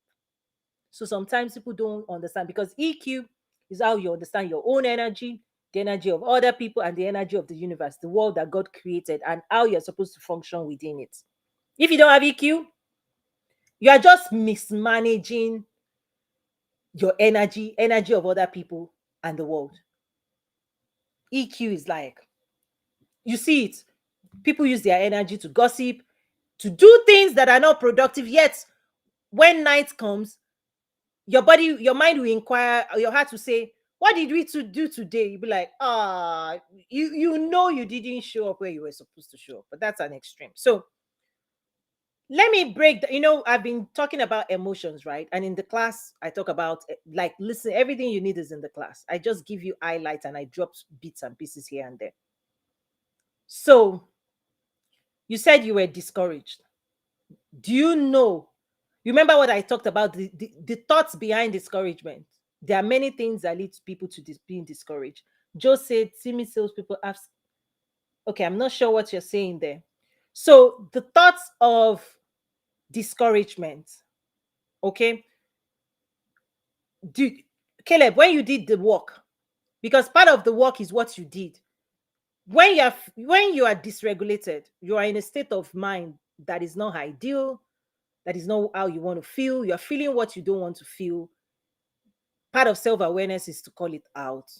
So sometimes people don't understand because EQ is how you understand your own energy, the energy of other people, and the energy of the universe, the world that God created, and how you're supposed to function within it. If you don't have EQ, you are just mismanaging your energy of other people and the world. EQ is like, you see it. People use their energy to gossip, to do things that are not productive. Yet, when night comes, your mind will inquire, your heart will say, "What did we to do today?" You'll be like, you know you didn't show up where you were supposed to show up." But that's an extreme. So let me I've been talking about emotions, right? And in the class, I talk about like, listen, everything you need is in the class. I just give you highlights and I drop bits and pieces here and there. So you said you were discouraged. Do you know? You remember what I talked about, the thoughts behind discouragement? There are many things that lead people to being discouraged. Joe said, "See me salespeople have." Okay, I'm not sure what you're saying there. So the thoughts of discouragement. Okay, do Caleb, when you did the work, because part of the work is what you did. When you are dysregulated, you are in a state of mind that is not ideal, that is not how you want to feel. You're feeling what you don't want to feel. Part of self-awareness is to call it out,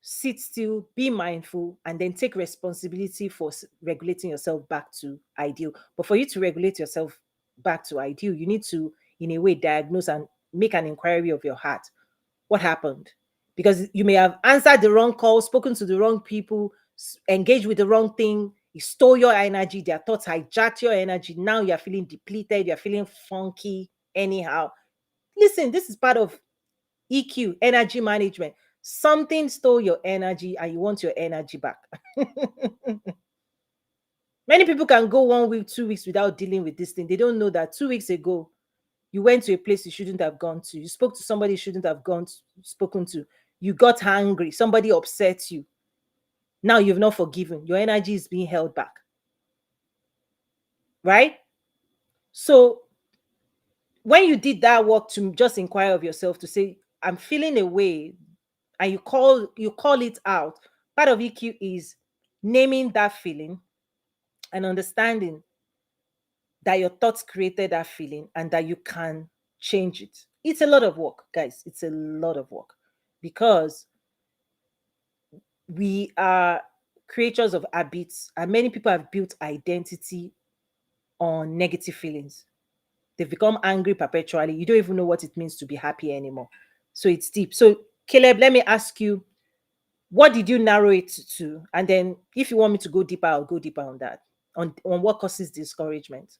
sit still, be mindful, and then take responsibility for regulating yourself back to ideal. But for you to regulate yourself back to ideal, you need to, in a way, diagnose and make an inquiry of your heart. What happened? Because you may have answered the wrong call, spoken to the wrong people, engaged with the wrong thing. You stole your energy. Their thoughts hijacked your energy. Now you're feeling depleted. You're feeling funky anyhow. Listen, this is part of EQ, energy management. Something stole your energy and you want your energy back. Many people can go 1 week, 2 weeks without dealing with this thing. They don't know that 2 weeks ago, you went to a place you shouldn't have gone to. You spoke to somebody you shouldn't have spoken to. You got angry. Somebody upset you. Now you've not forgiven. Your energy is being held back. Right? So when you did that work to just inquire of yourself to say, I'm feeling a way, and you call it out. Part of EQ is naming that feeling and understanding that your thoughts created that feeling and that you can change it. It's a lot of work, guys. It's a lot of work because we are creatures of habits, and many people have built identity on negative feelings. They've become angry perpetually. You don't even know what it means to be happy anymore. So it's deep. So Caleb, let me ask you, what did you narrow it to? And then if you want me to go deeper, I'll go deeper on that. On what causes discouragement.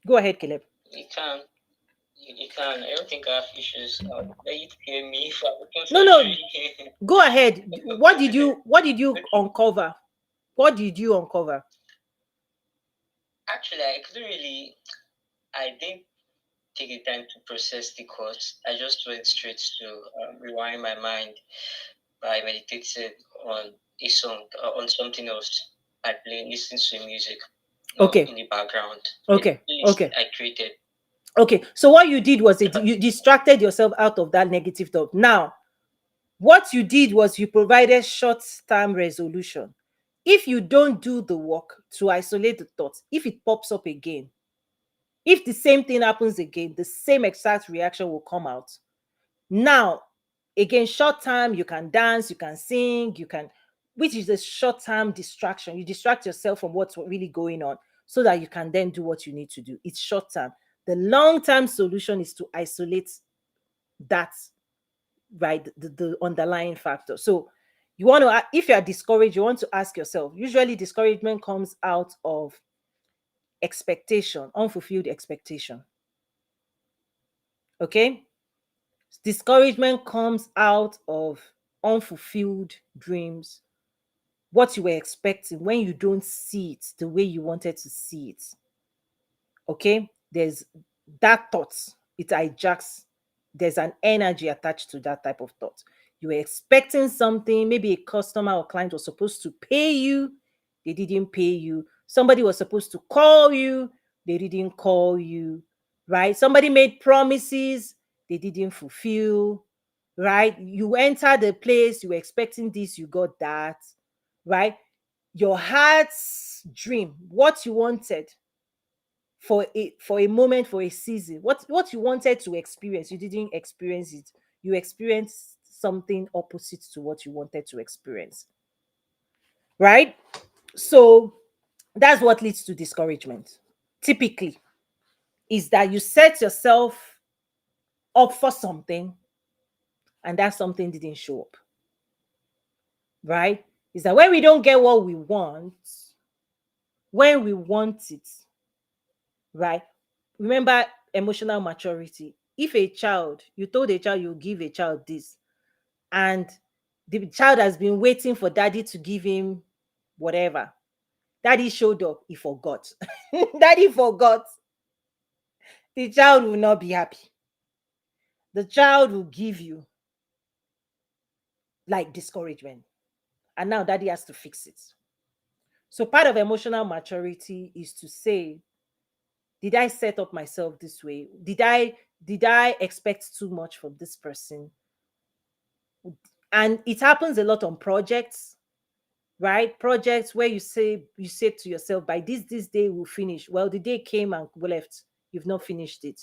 Go ahead, Caleb. You can. You can. I don't think I have issues. Let you hear me for open No, no, surgery. go ahead. What did you Okay. uncover? What did you uncover? Actually, I couldn't really. I didn't take the time to process the course. I just went straight to rewind my mind by meditating on a song, on something else. I play, listen to music, Okay, in the background. The okay, playlist okay, I created. okay. So what you did was you distracted yourself out of that negative thought. Now, what you did was you provided short-term resolution. If you don't do the work to isolate the thoughts, if it pops up again, if the same thing happens again, the same exact reaction will come out. Now, again, short term, you can dance, you can sing, you can, which is a short term distraction. You distract yourself from what's really going on so that you can then do what you need to do. It's short term. The long term solution is to isolate that, right? The underlying factor. So, you want to, if you are discouraged, you want to ask yourself. Usually, discouragement comes out of expectation, unfulfilled expectation. Okay, discouragement comes out of unfulfilled dreams, what you were expecting when you don't see it the way you wanted to see it. Okay, there's that thought, it hijacks, there's an energy attached to that type of thought. You were expecting something, maybe a customer or client was supposed to pay you, they didn't pay you. Somebody was supposed to call you, they didn't call you, right? Somebody made promises, they didn't fulfill, right? You entered the place, you were expecting this, you got that, right? Your heart's dream, what you wanted for a moment, for a season, what you wanted to experience, you didn't experience it. You experienced something opposite to what you wanted to experience, right? So that's what leads to discouragement typically, is that you set yourself up for something and that something didn't show up, right? Is that when we don't get what we want, when we want it, right? Remember emotional maturity. If a child, you told a child you give a child this, and the child has been waiting for daddy to give him whatever, daddy showed up, he forgot. Daddy forgot, the child will not be happy. The child will give you like discouragement. And now daddy has to fix it. So part of emotional maturity is to say, did I set up myself this way? Did I expect too much from this person? And it happens a lot on projects, right? Projects where you say to yourself, by this day we'll finish. Well, the day came and left, you've not finished it.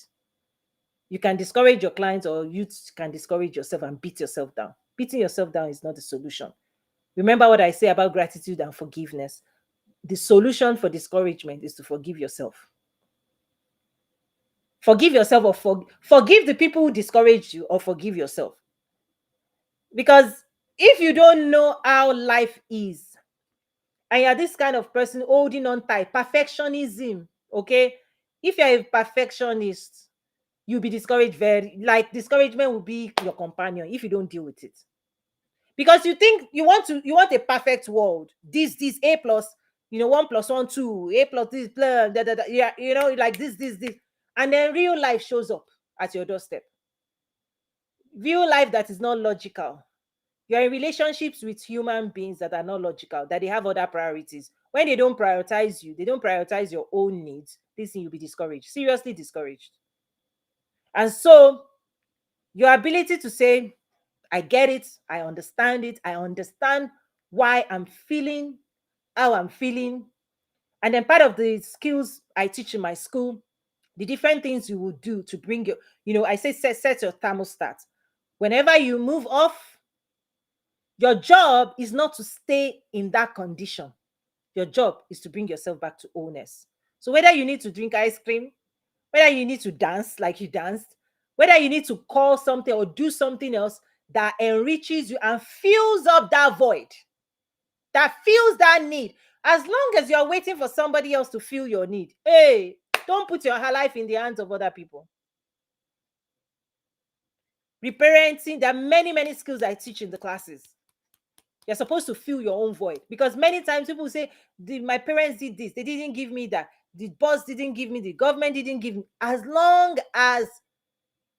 You can discourage your clients, or you can discourage yourself and beat yourself down. Beating yourself down is not the solution. Remember what I say about gratitude and forgiveness. The solution for discouragement is to forgive yourself. Forgive yourself, or forgive the people who discouraged you, or forgive yourself. Because if you don't know how life is, and you're this kind of person holding on tight, perfectionism, okay? If you're a perfectionist, you'll be discouraged, very like discouragement will be your companion if you don't deal with it. Because you think you want a perfect world. This A plus, 1 plus 1 2, A plus this blah, da, da, da, yeah, like this, and then real life shows up at your doorstep. Real life that is not logical. You're in relationships with human beings that are not logical, that they have other priorities. When they don't prioritize you, they don't prioritize your own needs, this thing, you'll be discouraged, seriously discouraged. And so your ability to say, I get it, I understand why I'm feeling how I'm feeling. And then part of the skills I teach in my school, the different things you will do to bring I say set your thermostat. Whenever you move off, your job is not to stay in that condition. Your job is to bring yourself back to wholeness. So whether you need to drink ice cream, whether you need to dance like you danced, whether you need to call something or do something else that enriches you and fills up that void, that fills that need. As long as you're waiting for somebody else to fill your need, hey, don't put your life in the hands of other people. Reparenting, there are many, many skills I teach in the classes. You're supposed to fill your own void, because many times people say, my parents did this, they didn't give me that, the boss didn't give me, the government didn't give me. As long as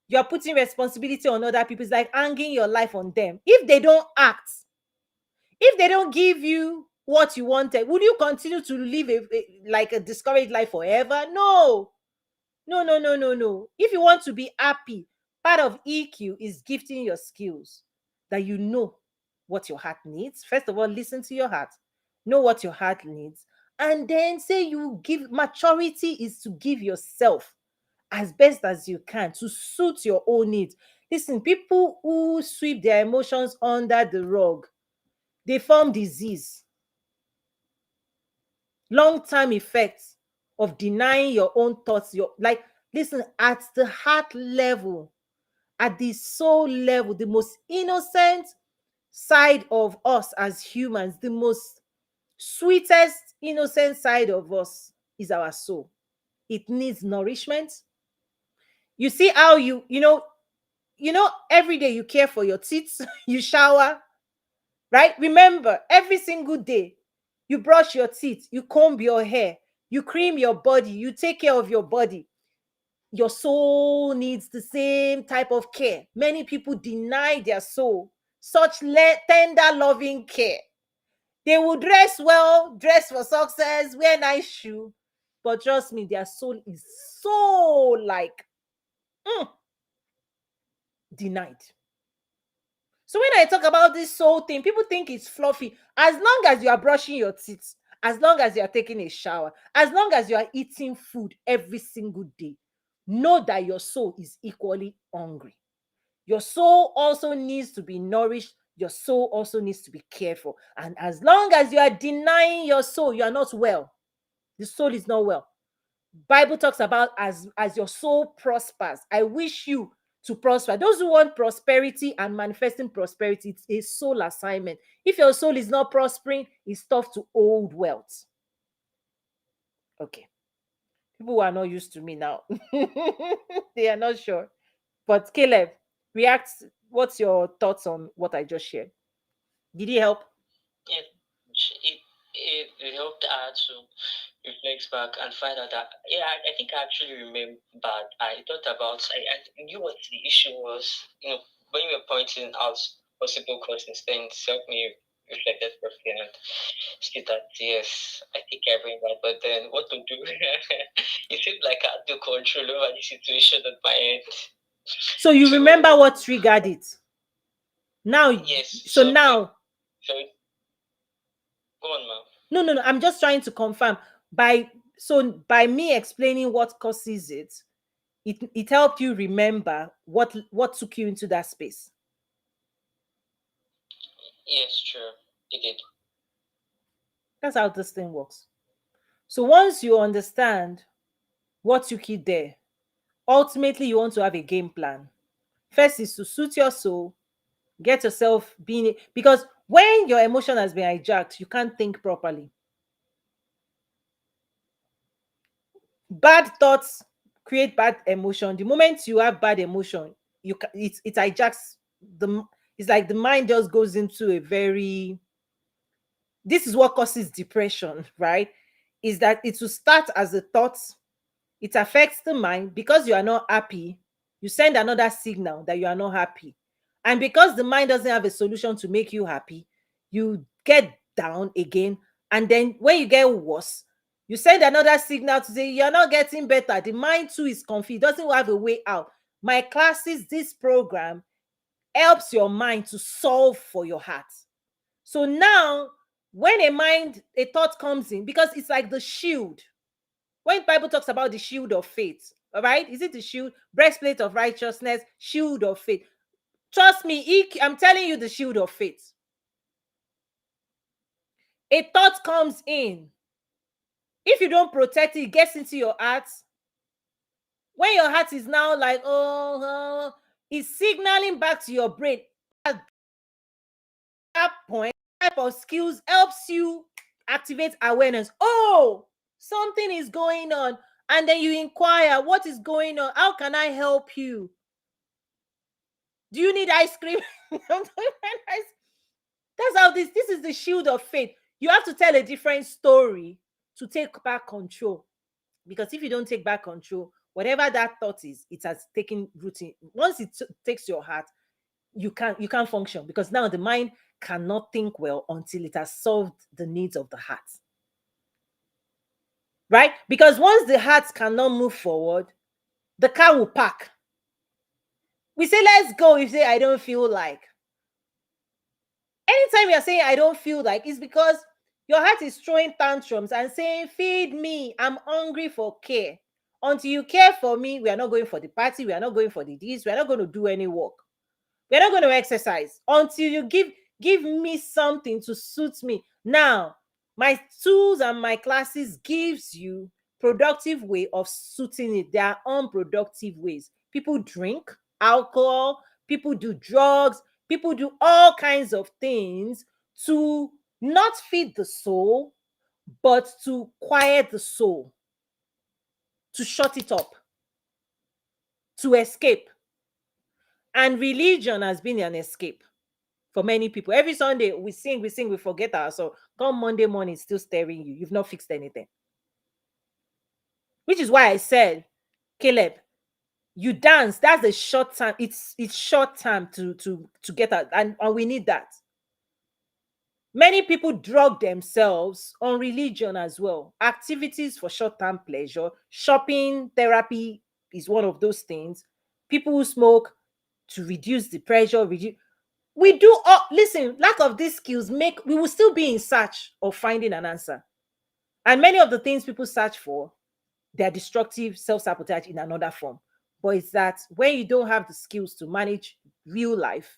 you're putting responsibility on other people, it's like hanging your life on them. If they don't act, if they don't give you what you wanted, would you continue to live like a discouraged life forever? No. No, no, no, no, no. If you want to be happy, part of EQ is gifting your skills, that you know what your heart needs. First of all, listen to your heart, know what your heart needs, and then say you give. Maturity is to give yourself as best as you can to suit your own needs. Listen, people who sweep their emotions under the rug, they form disease, long-term effects of denying your own thoughts. Your like, listen, at the heart level, at the soul level, the most innocent side of us as humans, the most sweetest innocent side of us is our soul. It needs nourishment. You see how every day you care for your teeth, you shower, right? Remember, every single day you brush your teeth, you comb your hair, you cream your body, you take care of your body. Your soul needs the same type of care. Many people deny their soul such tender, loving care. They will dress well, dress for success, wear nice shoe, but trust me, their soul is so like denied. So when I talk about this soul thing, people think it's fluffy. As long as you are brushing your teeth, as long as you are taking a shower, as long as you are eating food every single day, know that your soul is equally hungry. Your soul also needs to be nourished. Your soul also needs to be cared for. And as long as you are denying your soul, you are not well. The soul is not well. Bible talks about as your soul prospers. I wish you to prosper. Those who want prosperity and manifesting prosperity, it's a soul assignment. If your soul is not prospering, it's tough to hold wealth. Okay. People who are not used to me now, they are not sure. But Caleb, react. What's your thoughts on what I just shared? Did it help? Yeah, it helped her to reflect back and find out that, yeah, I think I actually remembered. I thought about, I knew what the issue was. When you were pointing out possible causes, then it helped me reflected properly and see that, yes, I think I remember. But then what to do? It seemed like I had to control over the situation at my end. So you remember So what triggered it? Now, yes, so so now, so go on, ma'am. no, no, no. I'm just trying to confirm by me explaining what causes it, it helped you remember what took you into that space. Yes, sure, it did. That's how this thing works. So once you understand what took you there, ultimately you want to have a game plan. First is to suit your soul, get yourself being, because when your emotion has been hijacked, you can't think properly. Bad thoughts create bad emotion. The moment you have bad emotion, it hijacks the. It's like the mind just goes into a very. This is what causes depression, right? Is that it will start as a thought. It affects the mind because you are not happy. You send another signal that you are not happy, and because the mind doesn't have a solution to make you happy, you get down again. And then when you get worse, you send another signal to say you're not getting better. The mind too is confused, doesn't have a way out. My classes, this program helps your mind to solve for your heart. So now when a thought comes in, because it's like the shield. When Bible talks about the shield of faith, all right, is it the shield, breastplate of righteousness, shield of faith? Trust me, I'm telling you, the shield of faith. A thought comes in. If you don't protect it, it gets into your heart. When your heart is now like, oh, it's signaling back to your brain. At that point, type of skills helps you activate awareness. Oh, something is going on. And then you inquire, what is going on? How can I help you? Do you need ice cream? That's how this is the shield of faith. You have to tell a different story to take back control. Because if you don't take back control, whatever that thought is, it has taken root in. Once it takes your heart, you can't function, because now the mind cannot think well until it has solved the needs of the heart. Right? Because once the heart cannot move forward, the car will park. We say, let's go. You say, I don't feel like. Anytime you're saying, I don't feel like, it's because your heart is throwing tantrums and saying, feed me. I'm hungry for care. Until you care for me, we are not going for the party. We are not going for the this. We are not going to do any work. We are not going to exercise until you give me something to suit me. Now, my tools and my classes gives you productive way of suiting it. There are unproductive ways. People drink alcohol, people do drugs, people do all kinds of things to not feed the soul, but to quiet the soul, to shut it up, to escape. And religion has been an escape for many people. Every Sunday we sing, we forget ourselves. Come Monday morning, it's still staring you. You've not fixed anything. Which is why I said, Caleb, you dance. That's a short time. It's short time to get out, and we need that. Many people drug themselves on religion as well. Activities for short-term pleasure. Shopping, therapy is one of those things. People who smoke to reduce the pressure. We do all, listen, lack of these skills we will still be in search of finding an answer. And many of the things people search for, they're destructive, self-sabotage in another form. But it's that when you don't have the skills to manage real life,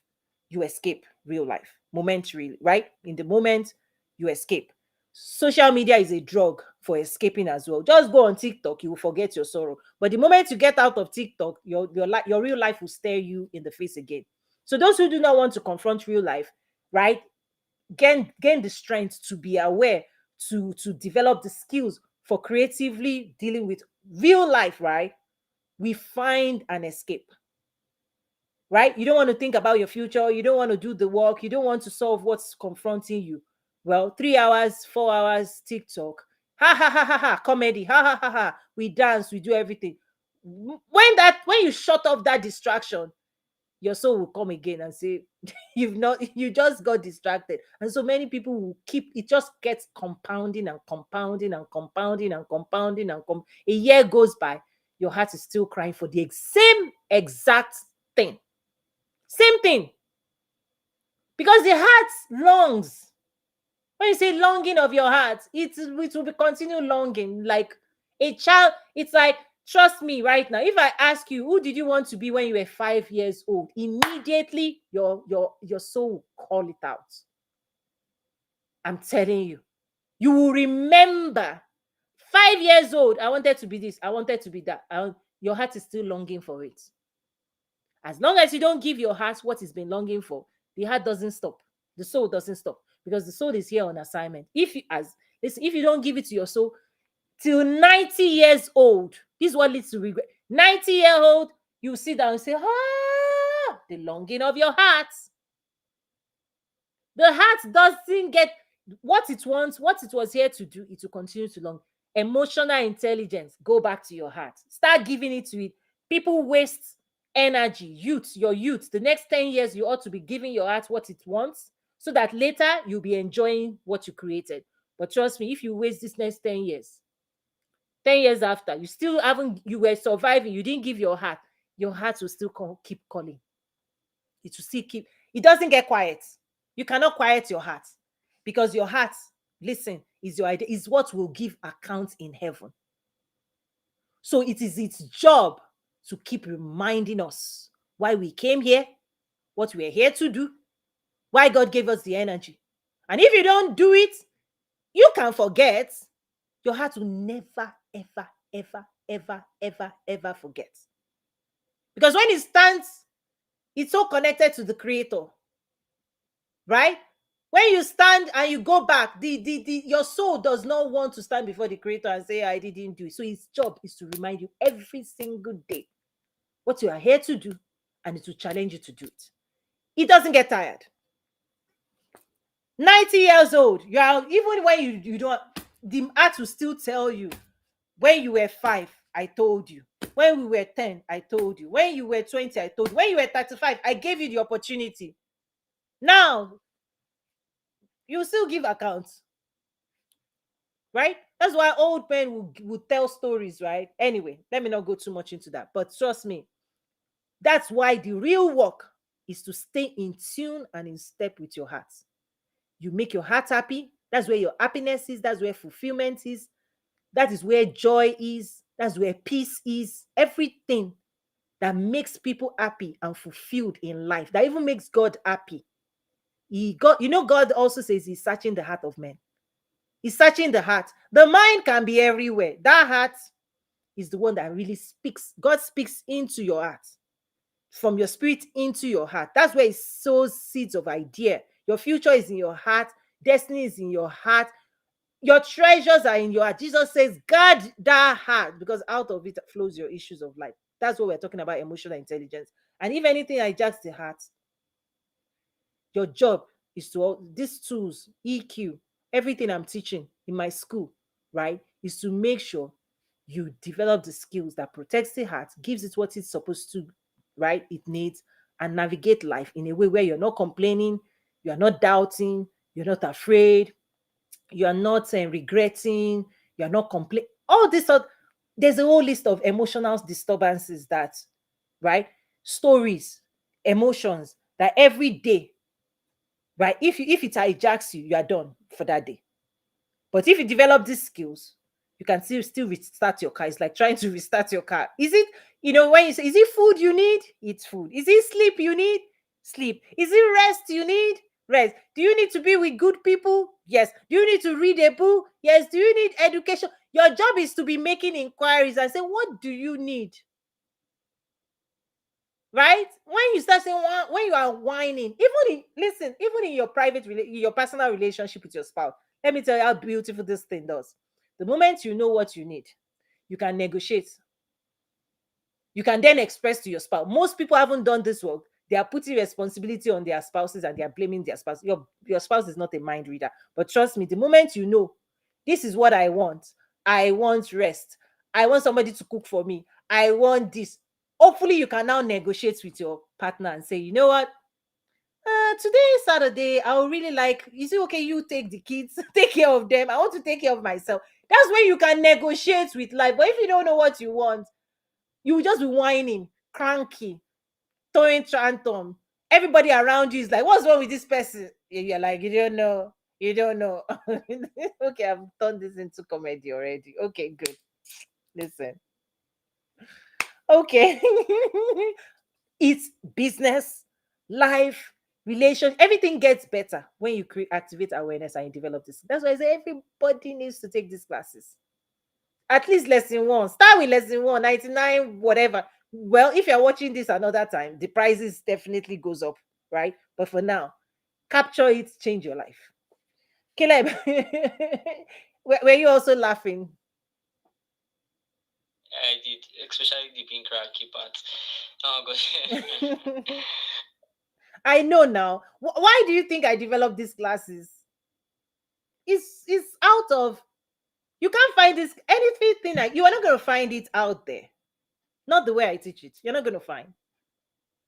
you escape real life momentarily, right? In the moment, you escape. Social media is a drug for escaping as well. Just go on TikTok, you will forget your sorrow. But the moment you get out of TikTok, your real life will stare you in the face again. So those who do not want to confront real life, right, gain the strength to be aware, to develop the skills for creatively dealing with real life, right? We find an escape. Right? You don't want to think about your future. You don't want to do the work. You don't want to solve what's confronting you. Well, 3 hours, 4 hours, TikTok. Ha ha ha ha ha. Comedy. Ha ha ha ha. We dance. We do everything. When you shut off that distraction, your soul will come again and say, you just got distracted. And so many people will keep, it just gets compounding and compounding and compounding and compounding a year goes by, your heart is still crying for the same exact thing. Same thing. Because the heart longs. When you say longing of your heart, it will be continued longing. Like a child, it's like, trust me right now. If I ask you, who did you want to be when you were 5 years old? Immediately, your soul will call it out. I'm telling you. You will remember 5 years old, I wanted to be this, I wanted to be that. Your heart is still longing for it. As long as you don't give your heart what it's been longing for, the heart doesn't stop. The soul doesn't stop, because the soul is here on assignment. If you don't give it to your soul till 90 years old, this is what leads to regret. 90-year-old, you sit down and say, the longing of your heart. The heart doesn't get what it wants, what it was here to do. It will continue to long. Emotional intelligence, go back to your heart. Start giving it to it. People waste energy. Your youth, the next 10 years, you ought to be giving your heart what it wants, so that later you'll be enjoying what you created. But trust me, if you waste this next 10 years, 10 years after, you were surviving, you didn't give your heart will still keep calling. It will still keep, it doesn't get quiet. You cannot quiet your heart, because your heart, listen, is your idea, is what will give account in heaven. So it is its job to keep reminding us why we came here, what we're here to do, why God gave us the energy. And if you don't do it, you can forget. Your heart will never, ever, ever, ever, ever, ever forget. Because when it stands, it's so connected to the creator, right? When you stand and you go back, your soul does not want to stand before the creator and say, I didn't do it. So his job is to remind you every single day what you are here to do, and it will challenge you to do it. It doesn't get tired. 90 years old, you are, even when you don't, the heart will still tell you, when you were 5, I told you. When we were 10, I told you. When you were 20, I told you. When you were 35, I gave you the opportunity. Now, you still give accounts, right? That's why old men will tell stories, right? Anyway, let me not go too much into that. But trust me, that's why the real work is to stay in tune and in step with your heart. You make your heart happy. That's where your happiness is. That's where fulfillment is. That is where joy is. That's where peace is. Everything that makes people happy and fulfilled in life, that even makes God happy. God also says he's searching the heart of men. He's searching the heart. The mind can be everywhere. That heart is the one that really speaks. God speaks into your heart, from your spirit into your heart. That's where it sows seeds of idea. Your future is in your heart. Destiny is in your heart. Your treasures are in your heart. Jesus says, guard that heart, because out of it flows your issues of life. That's what we're talking about, emotional intelligence. And if anything hijacks the heart, your job is to, these tools, EQ, everything I'm teaching in my school, right, is to make sure you develop the skills that protects the heart, gives it what it's supposed to, right, it needs, and navigate life in a way where you're not complaining, you're not doubting, you're not afraid, you're not regretting, you're not complaining. All this, there's a whole list of emotional disturbances that, right, stories, emotions that every day, right, if it hijacks you, you are done for that day. But if you develop these skills, you can still restart your car. It's like trying to restart your car. Is it, when you say, is it food you need? It's food. Is it sleep you need? Sleep. Is it rest you need? Rest. Do you need to be with good people? Yes. Do you need to read a book? Yes. Do you need education? Your job is to be making inquiries and say, what do you need? Right? When you start saying, when you are whining, even in your in your personal relationship with your spouse, let me tell you how beautiful this thing does. The moment you know what you need, you can negotiate. You can then express to your spouse. Most people haven't done this work. They are putting responsibility on their spouses and they are blaming their spouse. Your spouse is not a mind reader. But trust me, the moment you know, this is what I want rest. I want somebody to cook for me. I want this. Hopefully, you can now negotiate with your partner and say, you know what? Today is Saturday. I would really like, is it okay? You take the kids, take care of them. I want to take care of myself. That's when you can negotiate with life. But if you don't know what you want, you will just be whining, cranky, throwing tantrum. Everybody around you is like, what's wrong with this person? You're like, you don't know. You don't know. Okay, I've turned this into comedy already. Okay, good. Listen. Okay. It's business, life, relation. Everything gets better when you activate awareness and you develop this. That's why I say everybody needs to take these classes. At least lesson one. Start with lesson one, 99, whatever. Well, if you're watching this another time, the prices definitely goes up, right? But for now, capture it, change your life. Caleb, were you also laughing? I did, especially the being cracky part. Oh god. I know now. Why do you think I developed these classes? It's out of, you can't find this anything like, you are not going to find it out there. Not the way I teach it. You're not going to find,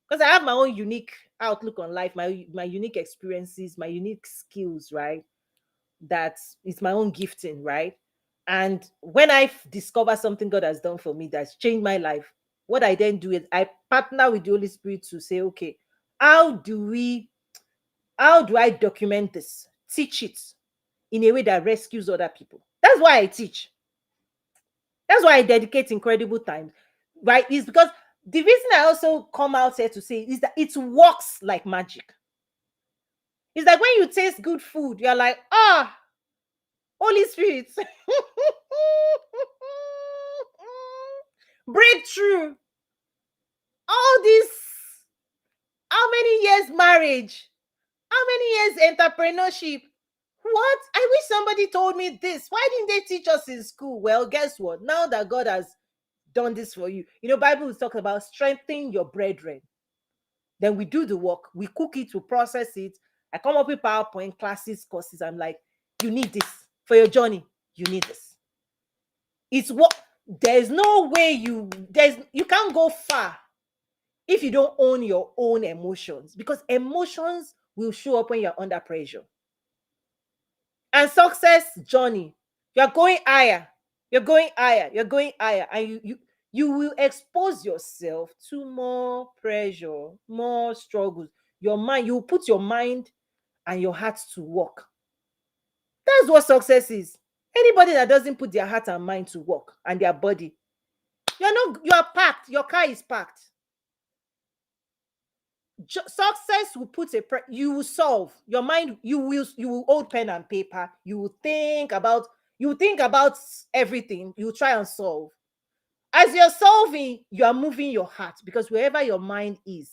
because I have my own unique outlook on life, my unique experiences, my unique skills, right? That is my own gifting, right? And when I discover something God has done for me that's changed my life, what I then do is I partner with the Holy Spirit to say, okay, how do we, how do I document this, teach it in a way that rescues other people? That's why I teach. That's why I dedicate incredible time, right? Is because the reason I also come out here to say is that it works like magic. It's like when you taste good food, you're like, Holy Spirit. breakthrough, all this, how many years marriage, how many years entrepreneurship. What? I wish somebody told me this. Why didn't they teach us in school? Well, guess what? Now that God has done this for you, Bible is talking about strengthening your brethren. Then we do the work, we cook it, we process it. I come up with PowerPoint classes, courses. I'm like, you need this for your journey. You need this. It's what there's no way you can't go far if you don't own your own emotions, because emotions will show up when you're under pressure. And success journey, you're going higher, you're going higher, you're going higher, and you will expose yourself to more pressure, more struggles. Your mind, you put your mind and your heart to work. That's what success is. Anybody that doesn't put their heart and mind to work and their body, you are packed, your car is packed. Success will put you will solve your mind, you will hold pen and paper, you will think about everything, you will try and solve. As you're solving, you are moving your heart, because wherever your mind is,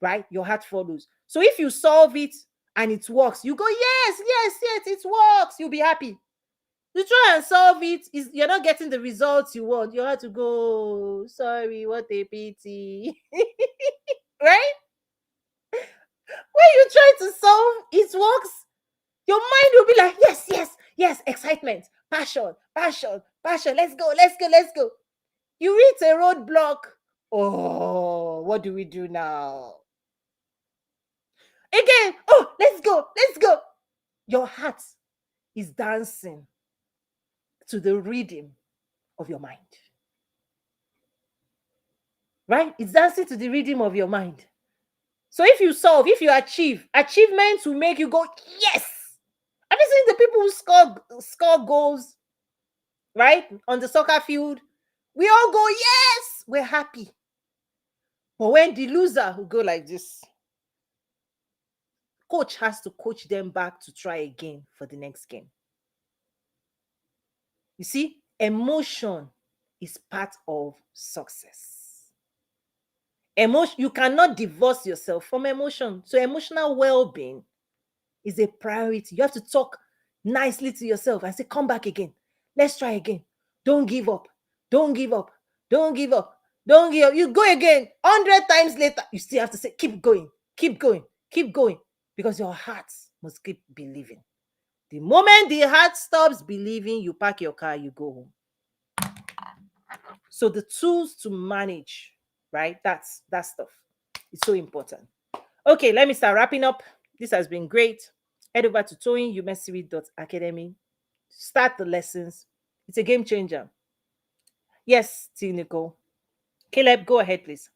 right, your heart follows. So if you solve it and it works, you go, yes, yes, yes, it works, you'll be happy. You try and solve it, you're not getting the results you want, you have to go, sorry, what a pity. Right? When you try to solve, it works. Your mind will be like, yes, yes, yes, excitement, passion, passion, passion. Let's go, let's go, let's go. You reach a roadblock. Oh, what do we do now? Again, oh, let's go, let's go. Your heart is dancing to the rhythm of your mind. Right? It's dancing to the rhythm of your mind. So if you solve, if you achieve, achievements will make you go, yes. Have you seen the people who score goals, right, on the soccer field? We all go, yes, we're happy. But when the loser will go like this, coach has to coach them back to try again for the next game. You see, emotion is part of success. Emotion, you cannot divorce yourself from emotion. So emotional well-being is a priority. You have to talk nicely to yourself and say, come back again. Let's try again. Don't give up. Don't give up. Don't give up. Don't give up. You go again. 100 times later, you still have to say, keep going. Keep going. Keep going. Because your heart must keep believing. The moment the heart stops believing, you pack your car, you go home. So the tools to manage, right? That's that stuff. It's so important. Okay, let me start wrapping up. This has been great. Head over to toyinumesiri.academy. Start the lessons. It's a game changer. Yes, T. Nicole. Caleb, go ahead, please.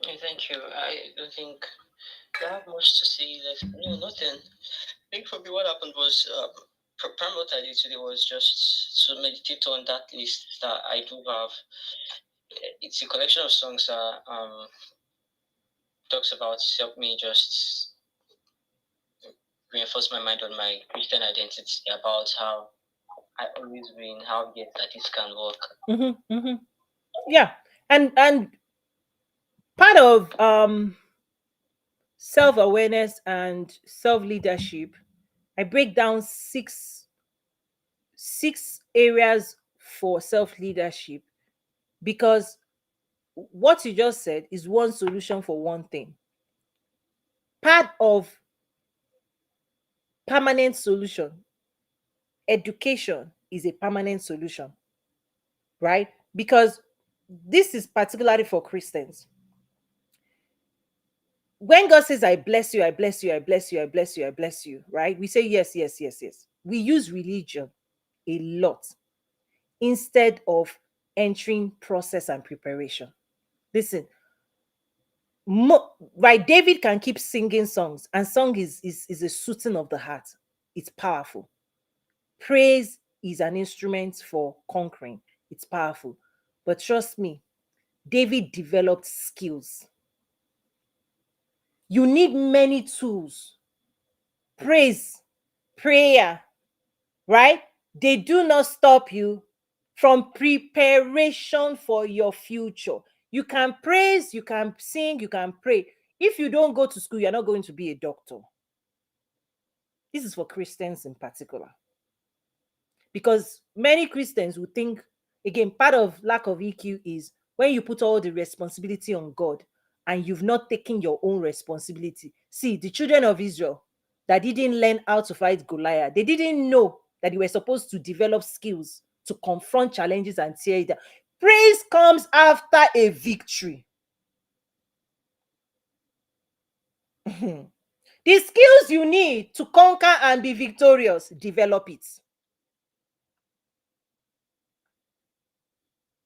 Thank you. I don't think I have much to say. No, nothing. I think for me, what happened was, primarily what I did today was just to meditate on that list that I do have. It's a collection of songs that talks about help me just reinforce my mind on my Christian identity, about how I always win, how yet that this can work. Yeah, and part of self-awareness and self-leadership, I break down six areas for self-leadership, because what you just said is one solution for one thing. Part of permanent solution, education is a permanent solution, right? Because this is particularly for Christians. When God says, I bless you, I bless you, I bless you, I bless you, I bless you, right? We say yes, yes, yes, yes. We use religion a lot instead of entering process and preparation. Listen, right? David can keep singing songs, and song is a soothing of the heart. It's powerful. Praise is an instrument for conquering. It's powerful. But trust me, David developed skills. You need many tools. Praise, prayer, right? They do not stop you. from preparation for your future. You can praise, you can sing, you can pray. If you don't go to school, you're not going to be a doctor. This is for Christians in particular. Because many Christians would think, again, part of lack of EQ is when you put all the responsibility on God and you've not taken your own responsibility. See, the children of Israel that didn't learn how to fight Goliath, they didn't know that they were supposed to develop skills to confront challenges and tear it down. Praise comes after a victory. The skills you need to conquer and be victorious, develop it.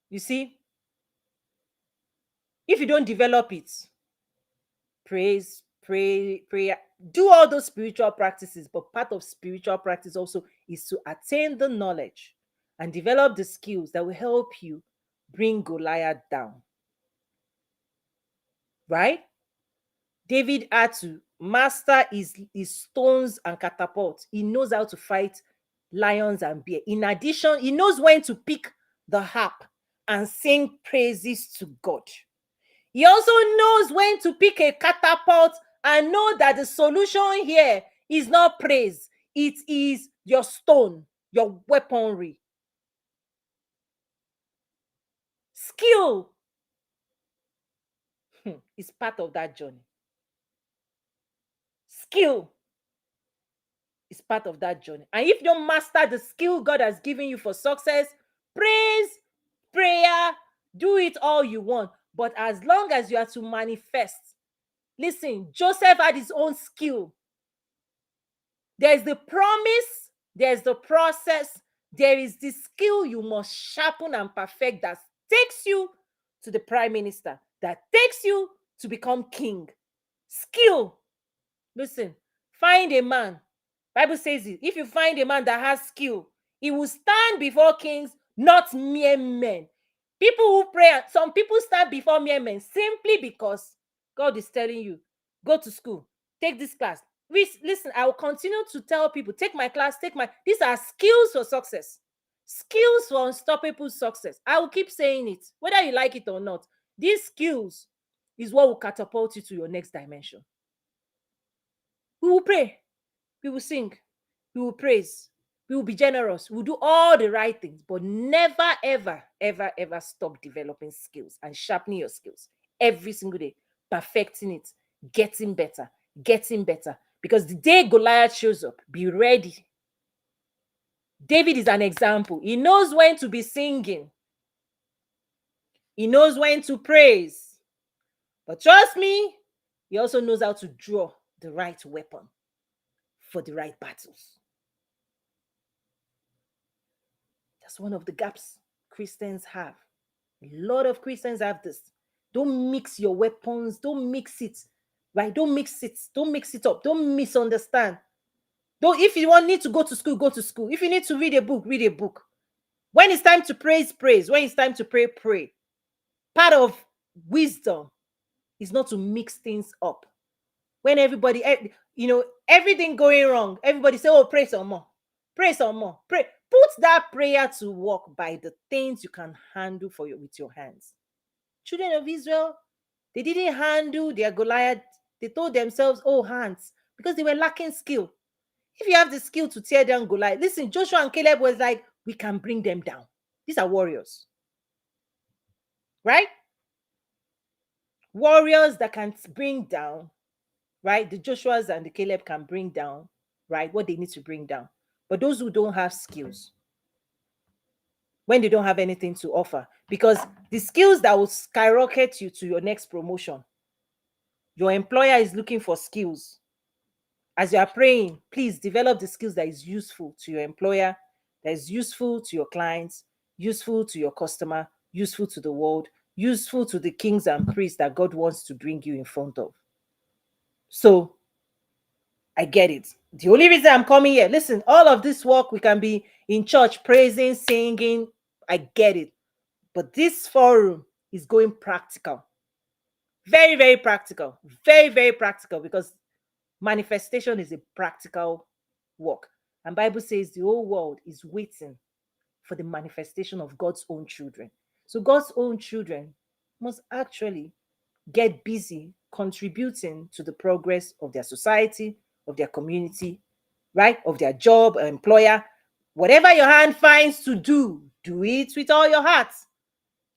You see, if you don't develop it, praise, prayer, do all those spiritual practices. But part of spiritual practice also is to attain the knowledge and develop the skills that will help you bring Goliath down. Right? David had to master his stones and catapult. He knows how to fight lions and bear. In addition, he knows when to pick the harp and sing praises to God. He also knows when to pick a catapult and know that the solution here is not praise. It is your stone, your weaponry. Skill is part of that journey. Skill is part of that journey. And if you don't master the skill God has given you for success, praise, prayer, do it all you want. But as long as you are to manifest, listen, Joseph had his own skill. There's the promise, there's the process, there is the skill you must sharpen and perfect that takes you to the prime minister, that takes you to become king. Skill. Listen, find a man. Bible says it. If you find a man that has skill, he will stand before kings, not mere men. People who pray, some people stand before mere men simply because God is telling you, go to school, take this class. Listen, I will continue to tell people, take my class, these are skills for success. Skills for unstoppable success. I will keep saying it, whether you like it or not. These skills is what will catapult you to your next dimension. We will pray, we will sing, we will praise, we will be generous, we will do all the right things, but never, ever, ever, ever stop developing skills and sharpening your skills every single day, perfecting it, getting better, getting better. Because the day Goliath shows up, be ready. David is an example. He knows when to be singing. He knows when to praise. But trust me, he also knows how to draw the right weapon for the right battles. That's one of the gaps Christians have. A lot of Christians have this. Don't mix your weapons. Don't mix it. Right? Don't mix it. Don't mix it up. Don't misunderstand. Don't, if you need to go to school, go to school. If you need to read a book, read a book. When it's time to praise, praise. When it's time to pray, pray. Part of wisdom is not to mix things up. When everybody, everything going wrong, everybody say, oh, pray some more. Pray some more. Pray. Put that prayer to work by the things you can handle with your hands. Children of Israel, they didn't handle their Goliath. They told themselves, oh, hands, because they were lacking skill. If you have the skill to tear down Goliath, listen, Joshua and Caleb was like, we can bring them down. These are warriors. Right? Warriors that can bring down, right? The Joshuas and the Caleb can bring down, right, what they need to bring down. But those who don't have skills, when they don't have anything to offer, because the skills that will skyrocket you to your next promotion, your employer is looking for skills. As you are praying, please develop the skills that is useful to your employer, that is useful to your clients, useful to your customer, useful to the world, useful to the kings and priests that God wants to bring you in front of. So I get it. The only reason I'm coming here, listen, all of this work, we can be in church praising, singing. I get it. But this forum is going practical. Very, very practical. Very, very practical, because manifestation is a practical work. And Bible says the whole world is waiting for the manifestation of God's own children. So God's own children must actually get busy contributing to the progress of their society, of their community, right? Of their job or employer. Whatever your hand finds to do, do it with all your heart.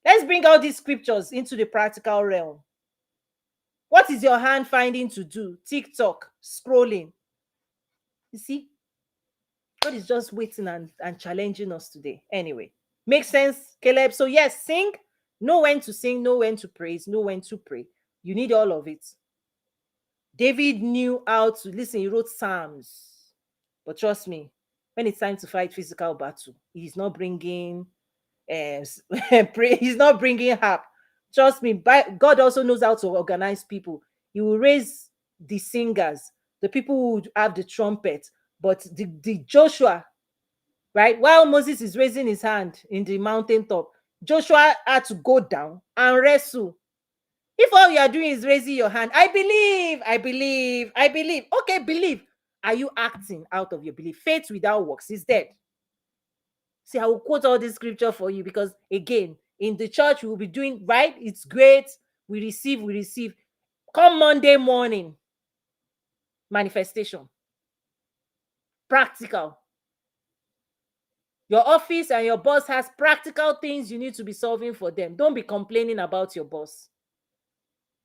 Let's bring all these scriptures into the practical realm. What is your hand finding to do? TikTok, scrolling. You see, God is just waiting and challenging us today. Anyway, makes sense, Caleb? So, yes, sing. Know when to sing, know when to praise, know when to pray. You need all of it. David knew how to listen, he wrote Psalms. But trust me, when it's time to fight physical battle, he's not bringing he's not bringing harp. Trust me, God also knows how to organize people. He will raise the singers, the people who have the trumpet, but the Joshua, right? While Moses is raising his hand in the mountaintop, Joshua had to go down and wrestle. If all you are doing is raising your hand, I believe, I believe, I believe. Okay, believe. Are you acting out of your belief? Faith without works is dead. See, I will quote all this scripture for you because, again, in the church, we will be doing right. It's great. We receive, we receive. Come Monday morning, manifestation, practical. Your office and your boss has practical things you need to be solving for them. Don't be complaining about your boss.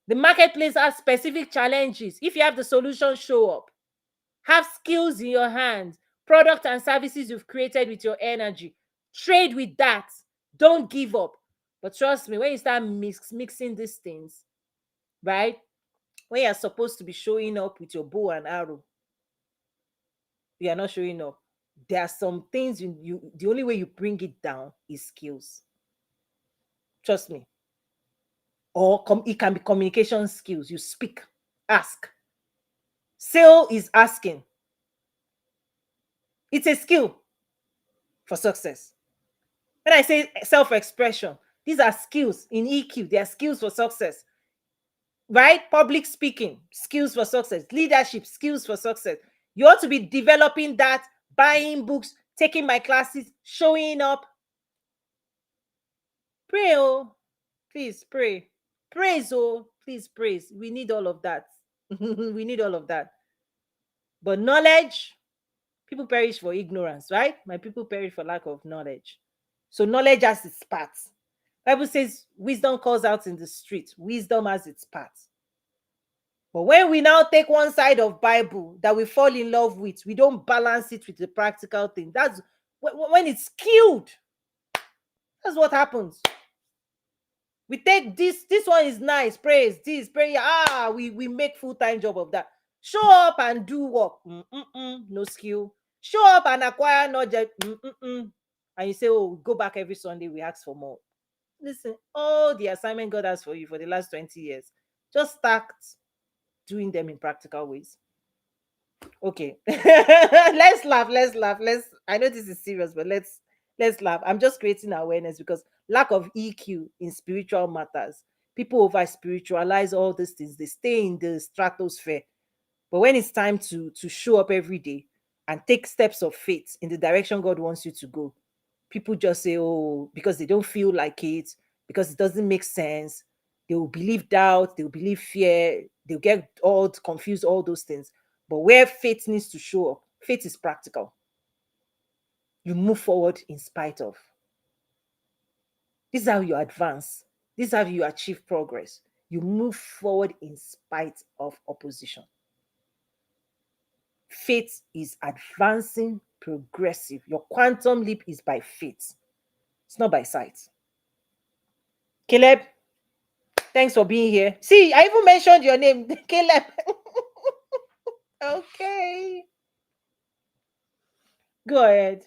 The marketplace has specific challenges. If you have the solution, show up. Have skills in your hands, product and services you've created with your energy. Trade with that. Don't give up. But trust me, when you start mixing these things, right? When you're supposed to be showing up with your bow and arrow, you are not showing up. There are some things the only way you bring it down is skills. Trust me. Or it can be communication skills. You speak, ask. Sale is asking. It's a skill for success. When I say self-expression, these are skills in EQ. They are skills for success. Right? Public speaking, skills for success. Leadership, skills for success. You ought to be developing that, buying books, taking my classes, showing up. Pray, oh, please pray. Praise, oh, please praise. We need all of that. We need all of that. But knowledge, people perish for ignorance, right? My people perish for lack of knowledge. So knowledge has its parts. Bible says wisdom calls out in the street. Wisdom has its parts. But when we now take one side of Bible that we fall in love with, we don't balance it with the practical thing. That's when it's skewed. That's what happens. We take this one is nice, praise, this, prayer. We make full-time job of that. Show up and do work. No skill. Show up and acquire knowledge. And you say, oh, go back every Sunday, we ask for more. Listen, all the assignment God has for you for the last 20 years, just start doing them in practical ways. Okay. Let's laugh. I know this is serious, but let's laugh. I'm just creating awareness because lack of EQ in spiritual matters. People over spiritualize all these things. They stay in the stratosphere. But when it's time to show up every day and take steps of faith in the direction God wants you to go, people just say, oh, because they don't feel like it, because it doesn't make sense. They will believe doubt, they will believe fear, they'll get all confused, all those things. But where faith needs to show up, faith is practical. You move forward in spite of. This is how you advance. This is how you achieve progress. You move forward in spite of opposition. Faith is advancing, progressive. Your quantum leap is by faith. It's not by sight. Caleb, thanks for being here. See, I even mentioned your name, Caleb. Okay. Go ahead.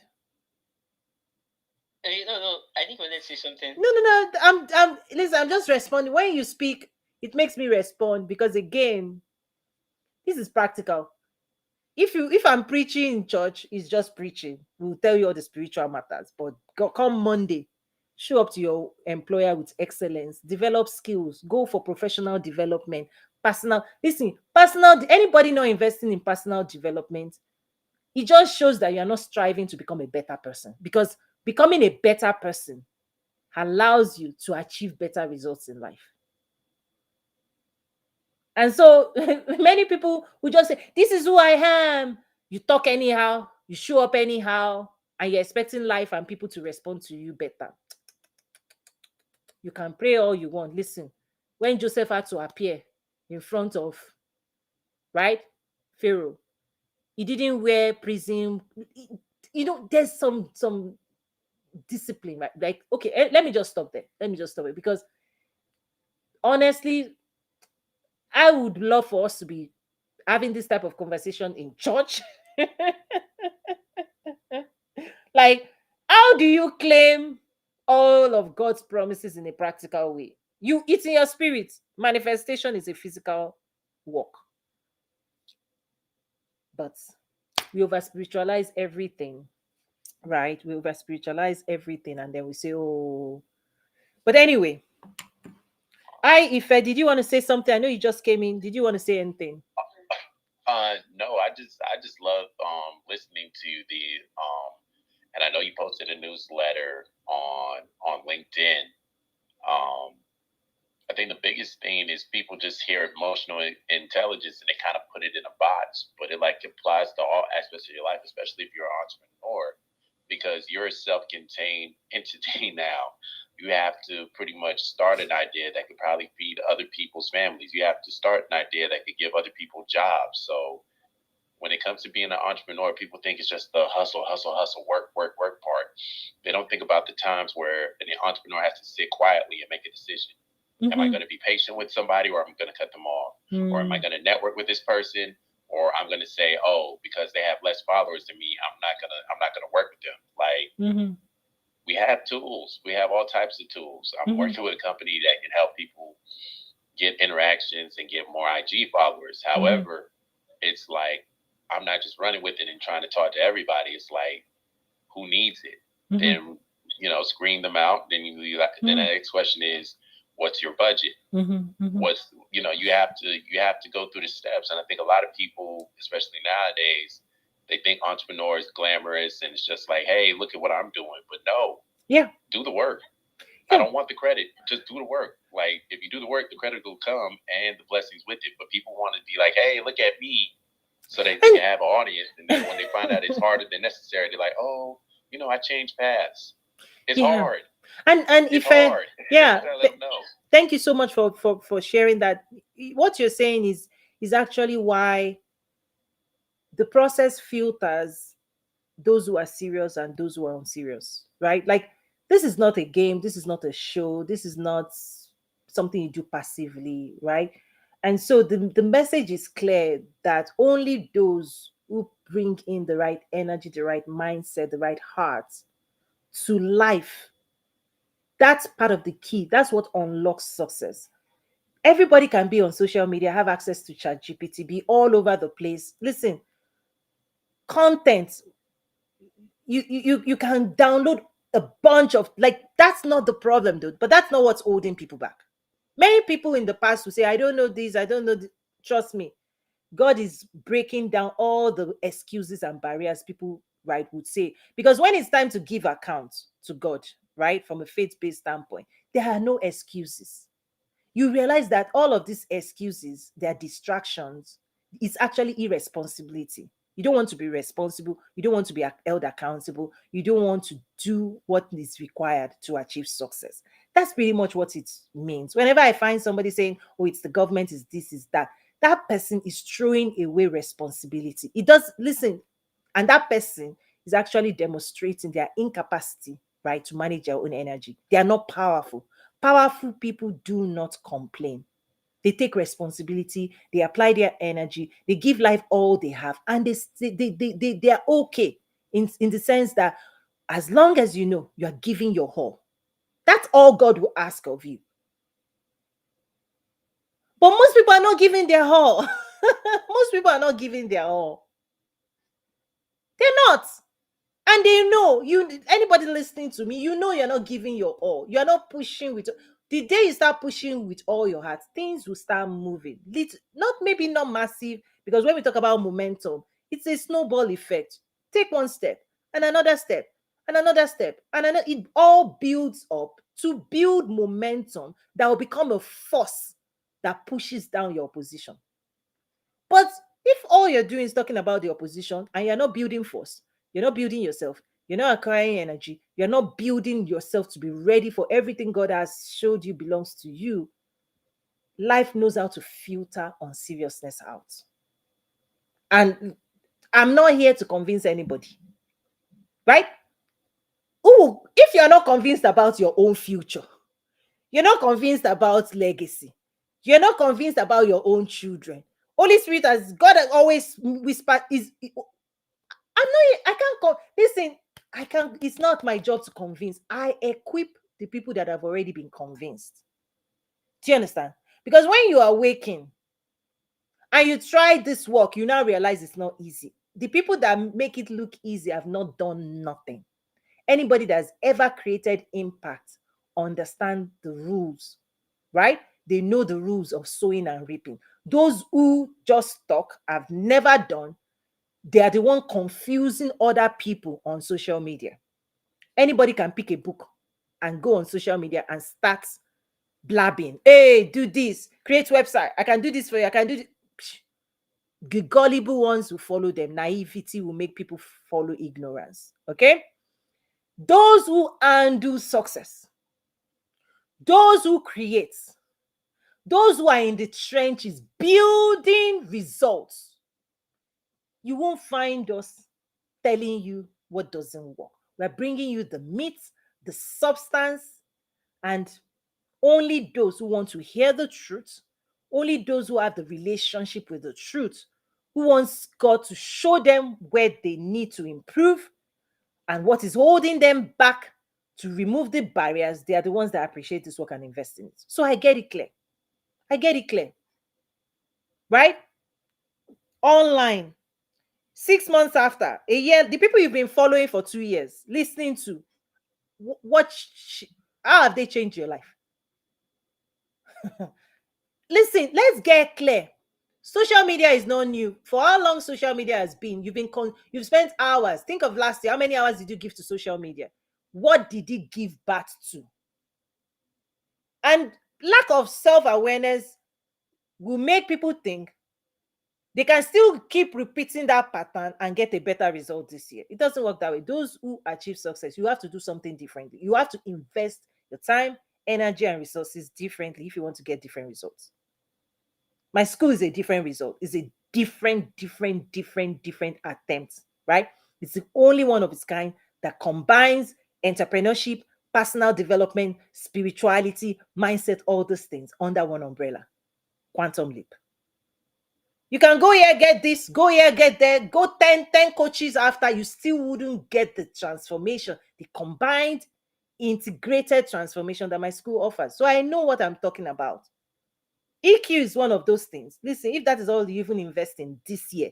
No. I think we wanted to say something. No. Listen, I'm just responding. When you speak, it makes me respond because again, this is practical. If I'm preaching in church, it's just preaching. We'll tell you all the spiritual matters. But come Monday, show up to your employer with excellence, develop skills, go for professional development, personal. Listen, anybody not investing in personal development, it just shows that you're not striving to become a better person. Because Becoming a better person allows you to achieve better results in life. And so many people will just say, this is who I am. You talk anyhow, you show up anyhow, and you're expecting life and people to respond to you better. You can pray all you want. Listen, when Joseph had to appear in front of, right, Pharaoh, he didn't wear prison. There's some discipline, right? Like, okay, let me just stop there. Let me just stop it, because honestly, I would love for us to be having this type of conversation in church. Like, how do you claim all of God's promises in a practical way? It's in your spirit. Manifestation is a physical work. But we over spiritualize everything, right? We over spiritualize everything, and then we say, oh. But anyway, Ife, did you want to say something? I know you just came in. Did you want to say anything? No, I just love listening to the and I know you posted a newsletter on LinkedIn. Um, I think the biggest thing is people just hear emotional intelligence and they kind of put it in a box, but it like applies to all aspects of your life, especially if you're an entrepreneur, because you're a self-contained entity now. You have to pretty much start an idea that could probably feed other people's families. You have to start an idea that could give other people jobs. So when it comes to being an entrepreneur, people think it's just the hustle, hustle, hustle, work, work, work part. They don't think about the times where an entrepreneur has to sit quietly and make a decision. Am I Mm-hmm. going to be patient with somebody, or am I going to cut them off? Or am I going to network with this person, or I'm going to say, oh, because they have less followers than me, I'm not gonna work with them. Like, Mm-hmm. we have tools. We have all types of tools. I'm Mm-hmm. working with a company that can help people get interactions and get more IG followers. Mm-hmm. However, it's like I'm not just running with it and trying to talk to everybody. It's like, who needs it? Mm-hmm. Then screen them out. Then the next question is, what's your budget? Mm-hmm. What's you have to go through the steps. And I think a lot of people, especially nowadays, they think entrepreneur is glamorous and it's just like, hey, look at what I'm doing. But no, Yeah. do the work. I Yeah. don't want the credit. Just do the work. Like, if you do the work, the credit will come and the blessings with it. But people want to be like, hey, look at me, so they can have an audience. And then when they find out it's harder than necessary, they're like, oh, I changed paths. It's Yeah. hard. And It's if hard. yeah, You gotta let them know. thank you so much for sharing that. What you're saying is actually why the process filters those who are serious and those who are unserious, right? Like, this is not a game, this is not a show, this is not something you do passively, right? And so the message is clear that only those who bring in the right energy, the right mindset, the right heart to life, that's part of the key. That's what unlocks success. Everybody can be on social media, have access to chat GPT, be all over the place. Listen, content, you can download a bunch of, like, that's not the problem, dude, but that's not what's holding people back. Many people in the past will say, I don't know this, I don't know this. Trust me, God is breaking down all the excuses and barriers people, right, would say, because when it's time to give account to God, right, from a faith-based standpoint, there are no excuses. You realize that all of these excuses, they're distractions. It's actually irresponsibility. You don't want to be responsible. You don't want to be held accountable. You don't want to do what is required to achieve success. That's pretty much what it means. Whenever I find somebody saying, oh, it's the government, is this, is that, that person is throwing away responsibility. It does, listen, and that person is actually demonstrating their incapacity, right, to manage their own energy. They are not powerful. Powerful people do not complain. They take responsibility, they apply their energy, they give life all they have, and they are okay in the sense that as long as you know you are giving your all, that's all God will ask of you. But most people are not giving their all. Most people are not giving their all. They're not. And they know, you, anybody listening to me, you know you're not giving your all. You're not pushing with, the day you start pushing with all your heart, things will start moving. Not, maybe not massive, because when we talk about momentum, it's a snowball effect. Take one step and another step and another step, and another. It all builds up to build momentum that will become a force that pushes down your opposition. But if all you're doing is talking about the opposition and you're not building force, you're not building yourself, you're not acquiring energy, you're not building yourself to be ready for everything God has showed you belongs to you, life knows how to filter unseriousness out. And I'm not here to convince anybody, right? Oh, if you're not convinced about your own future, you're not convinced about legacy, you're not convinced about your own children. Holy Spirit, as God has always whispered, is I'm not, I can't listen, I can't, it's not my job to convince. I equip the people that have already been convinced. Do you understand? Because when you are waking and you try this work, you now realize it's not easy. The people that make it look easy have not done nothing. Anybody that's ever created impact understand the rules, right? They know the rules of sowing and reaping. Those who just talk have never done, they are the one confusing other people on social media. Anybody can pick a book and go on social media and start blabbing. Hey, do this, create website. I can do this for you. I can do this. The gullible ones will follow them. Naivety will make people follow ignorance. Okay? Those who undo success, those who create, those who are in the trenches building results, you won't find us telling you what doesn't work. We're bringing you the meat, the substance, and only those who want to hear the truth, only those who have the relationship with the truth, who wants God to show them where they need to improve and what is holding them back, to remove the barriers, they are the ones that appreciate this work and invest in it. So I get it clear. I get it clear. Right? Online, 6 months after, a year, the people you've been following for 2 years, listening to, how have they changed your life? Listen, let's get clear. Social media is not new. For how long social media has been, you've spent hours. Think of last year. How many hours did you give to social media? What did it give birth to? And lack of self-awareness will make people think they can still keep repeating that pattern and get a better result this year. It doesn't work that way. Those who achieve success, you have to do something differently. You have to invest your time, energy, and resources differently if you want to get different results. My school is a different result. It's a different attempt, right? It's the only one of its kind that combines entrepreneurship, personal development, spirituality, mindset, all those things under one umbrella. Quantum Leap. You can go here, get this, go here, get there, go 10 coaches after, you still wouldn't get the transformation, the combined, integrated transformation that my school offers. So I know what I'm talking about. EQ is one of those things. Listen, if that is all you even invest in this year,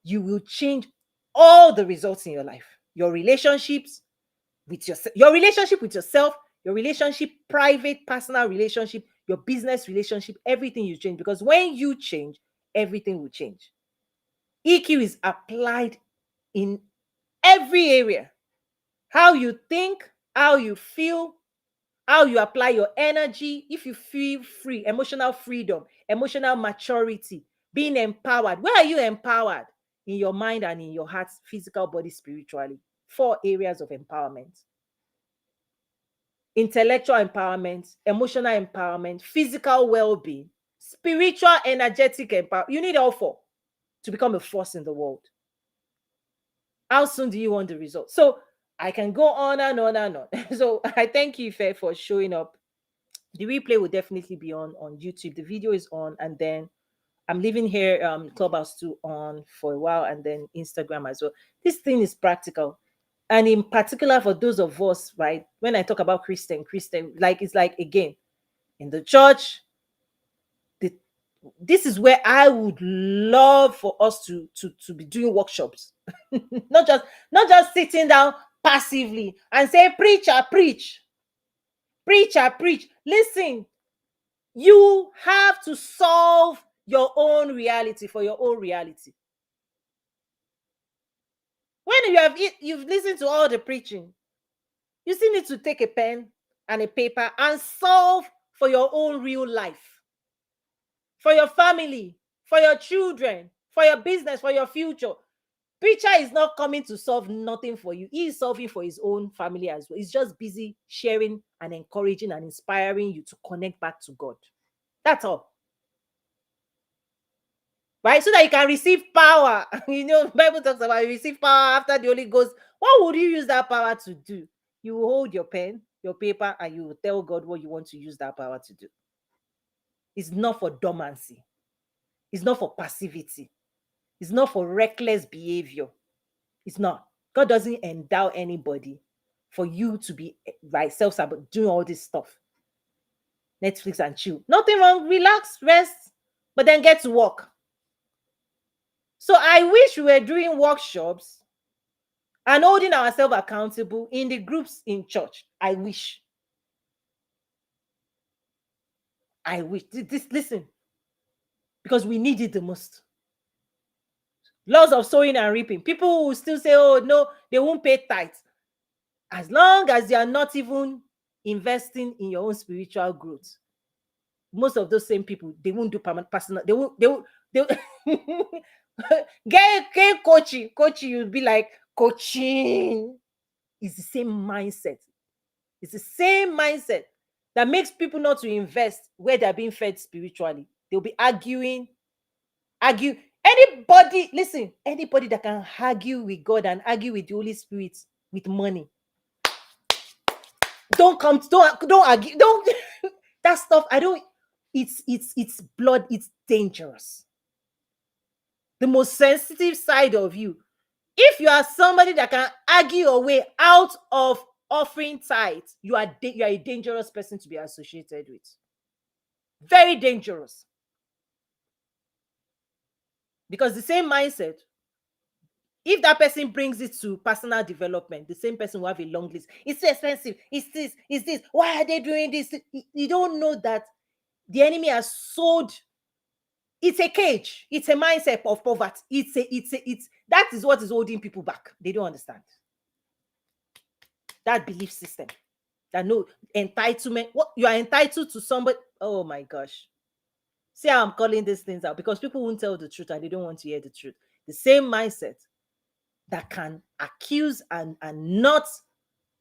you will change all the results in your life. Your relationships with yourself, your relationship with yourself, your relationship, private, personal relationship, your business relationship, everything you change. Because when you change, everything will change. EQ is applied in every area. How you think, how you feel, how you apply your energy, if you feel free, emotional freedom, emotional maturity, being empowered. Where are you empowered? In your mind and in your heart, physical, body, spiritually. 4 areas of empowerment: intellectual empowerment, emotional empowerment, physical well-being, spiritual, energetic empowerment. You need all 4 to become a force in the world. How soon do you want the result? So I can go on and on and on. So I thank you, Faye, for showing up. The replay will definitely be on YouTube. The video is on, and then I'm leaving here Clubhouse 2 on for a while, and then Instagram as well. This thing is practical, and in particular for those of us, right? When I talk about Christian, like it's like, again, in the church, this is where I would love for us to be doing workshops, not just sitting down passively and say, preacher, preach, preacher, preach. Listen, you have to solve your own reality for your own reality. When you've listened to all the preaching, you still need to take a pen and a paper and solve for your own real life, for your family, for your children, for your business, for your future. Preacher is not coming to solve nothing for you. He is solving for his own family as well. He's just busy sharing and encouraging and inspiring you to connect back to God. That's all. Right? So that you can receive power. Bible talks about you receive power after the Holy Ghost. What would you use that power to do? You will hold your pen, your paper, and you will tell God what you want to use that power to do. It's not for dormancy. It's not for passivity. It's not for reckless behavior. It's not. God doesn't endow anybody for you to be by self-sabotage, doing all this stuff. Netflix and chill. Nothing wrong. Relax, rest, but then get to work. So I wish we were doing workshops and holding ourselves accountable in the groups in church. I wish. Listen, because we need it the most. Laws of sowing and reaping. People will still say, oh, no, they won't pay tithes. As long as they are not even investing in your own spiritual growth. Most of those same people, they won't do personal. They won't. Get coaching. You'll be like, coaching is the same mindset. It's the same mindset that makes people not to invest where they're being fed spiritually. They'll be arguing. Anybody that can argue with God and argue with the Holy Spirit with money, don't argue. Don't that stuff. It's blood. It's dangerous. The most sensitive side of you. If you are somebody that can argue your way out of offering tithes, you are a dangerous person to be associated with. Very dangerous. Because the same mindset, if that person brings it to personal development, the same person will have a long list. It's too expensive. It's this. Why are they doing this? You don't know that the enemy has sold. It's a cage. It's a mindset of poverty. That is what is holding people back. They don't understand that belief system. That no entitlement. What you are entitled to somebody. Oh my gosh. See how I'm calling these things out, because people won't tell the truth and they don't want to hear the truth. The same mindset that can accuse and not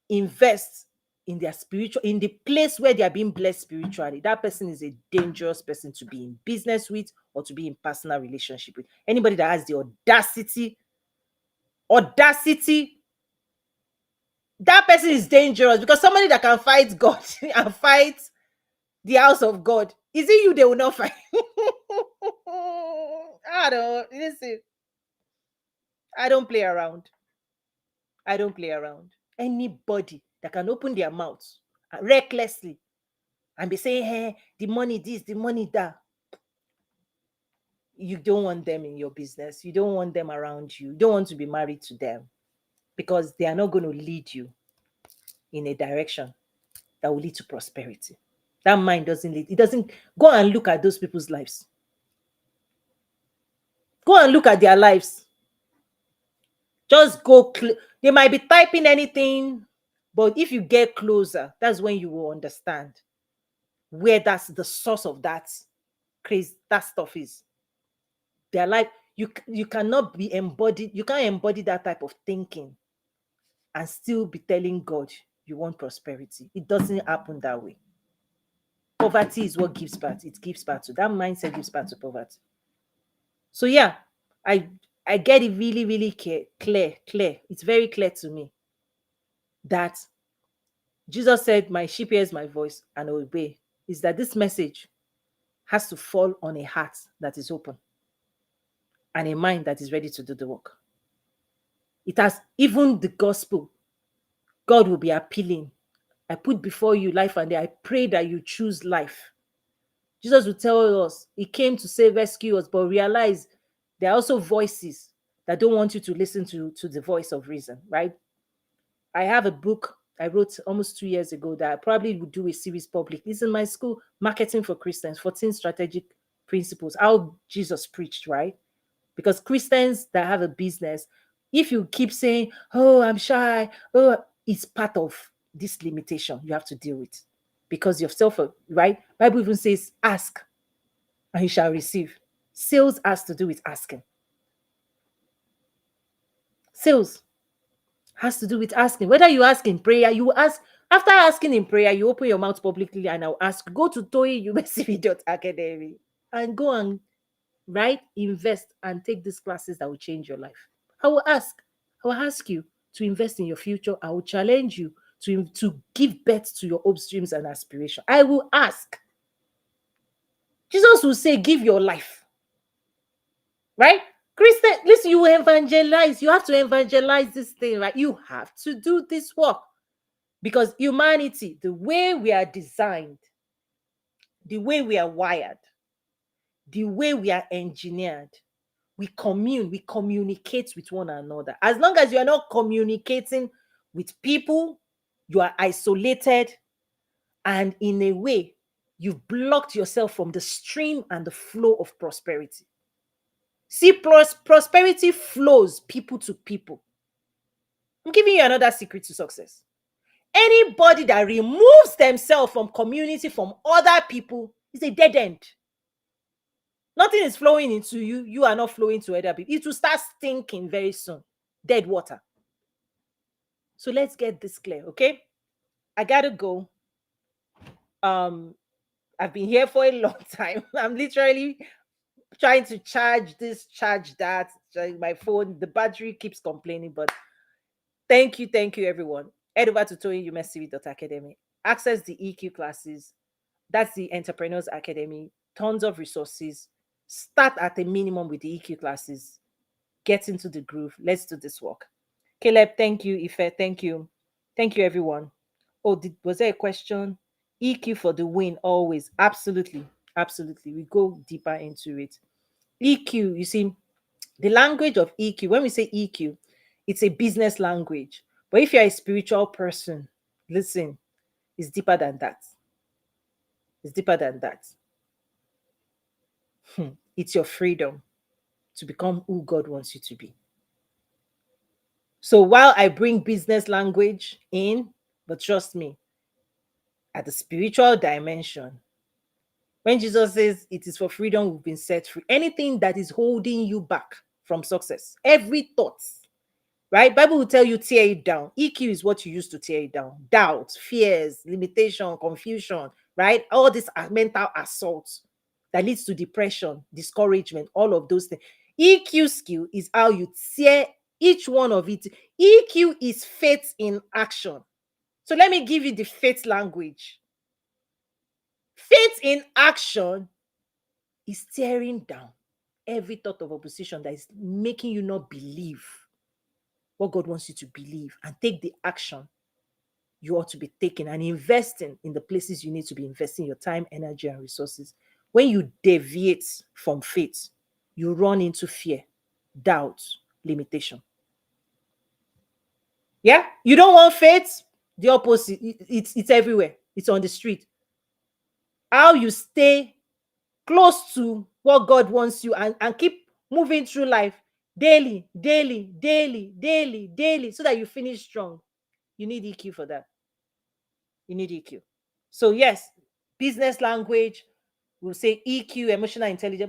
invest in their spiritual, in the place where they are being blessed spiritually, that person is a dangerous person to be in business with or to be in personal relationship with. Anybody that has the audacity, that person is dangerous, because somebody that can fight God and fight the house of God, is it you they will not fight? I don't listen. I don't play around. Anybody that can open their mouth recklessly and be saying, hey, the money this, the money that, you don't want them in your business. You don't want them around you. You don't want to be married to them, because they are not going to lead you in a direction that will lead to prosperity. That mind doesn't lead. It doesn't. Go and look at those people's lives. Go and look at their lives. Just go. They might be typing anything, but if you get closer, that's when you will understand where that's the source of that crazy that stuff is. Their life, you cannot be embodied. You can't embody that type of thinking and still be telling God you want prosperity. It doesn't happen that way. Poverty is what gives birth. It gives birth to that mindset, gives birth to poverty. So yeah, I get it really, really clear. It's very clear to me that Jesus said, my sheep hears my voice and obey. Is that this message has to fall on a heart that is open and a mind that is ready to do the work. It has, even the gospel, God will be appealing. I put before you life and death. I pray that you choose life. Jesus will tell us he came to save, rescue us, but realize there are also voices that don't want you to listen to the voice of reason, right? I have a book I wrote almost 2 years ago that I probably would do a series public. It's in my school, Marketing for Christians, 14 Strategic Principles, how Jesus preached, right? Because Christians that have a business, If you keep saying, oh, I'm shy, oh, it's part of this limitation you have to deal with because yourself, right? Bible even says, ask and you shall receive. Sales has to do with asking. Sales has to do with asking. Whether you ask in prayer, you ask after asking in prayer, you open your mouth publicly and I'll ask, go to toyumcv.academy and go and invest and take these classes that will change your life. I will ask. I will ask you to invest in your future. I will challenge you to give birth to your hopes, dreams, and aspiration. I will ask. Jesus will say, give your life. Right? Christian, listen, you evangelize. You have to evangelize this thing, right? You have to do this work. Because humanity, the way we are designed, the way we are wired, the way we are engineered, we communicate with one another. As long as you are not communicating with people, you are isolated, and in a way, you've blocked yourself from the stream and the flow of prosperity. See, prosperity flows people to people. I'm giving you another secret to success. Anybody that removes themselves from community, from other people, is a dead end. Nothing is flowing into you. You are not flowing to other people. It will start stinking very soon. Dead water. So let's get this clear, okay? I gotta go. I've been here for a long time. I'm literally trying to charge this, charge that. My phone, the battery keeps complaining, but thank you, everyone. Head over to toyinumcv.academy. Access the EQ classes. That's the Entrepreneurs Academy. Tons of resources. Start at a minimum with the EQ classes. Get into the groove. Let's do this work. Caleb, thank you. Ife, thank you. Thank you, everyone. Oh, was there a question? EQ for the win, always. Absolutely. Absolutely. We go deeper into it. EQ, you see, the language of EQ, when we say EQ, it's a business language. But if you're a spiritual person, listen, it's deeper than that. It's deeper than that. It's your freedom to become who God wants you to be. So while I bring business language in, but trust me, at the spiritual dimension, when Jesus says it is for freedom we've been set free, anything that is holding you back from success, every thought, right? Bible will tell you tear it down. EQ is what you use to tear it down. Doubt, fears, limitation, confusion, right? All this mental assault that leads to depression, discouragement, all of those things. EQ skill is how you tear each one of it. EQ is faith in action. So let me give you the faith language. Faith in action is tearing down every thought of opposition that is making you not believe what God wants you to believe and take the action you ought to be taking and investing in the places you need to be investing your time, energy, and resources. When you deviate from faith, you run into fear, doubt, limitation. Yeah, you don't want faith, the opposite. It's everywhere. It's on the street. How you stay close to what God wants you and keep moving through life daily, so that you finish strong. You need EQ for that. You need EQ. So yes, business language, we'll say EQ, emotional intelligence.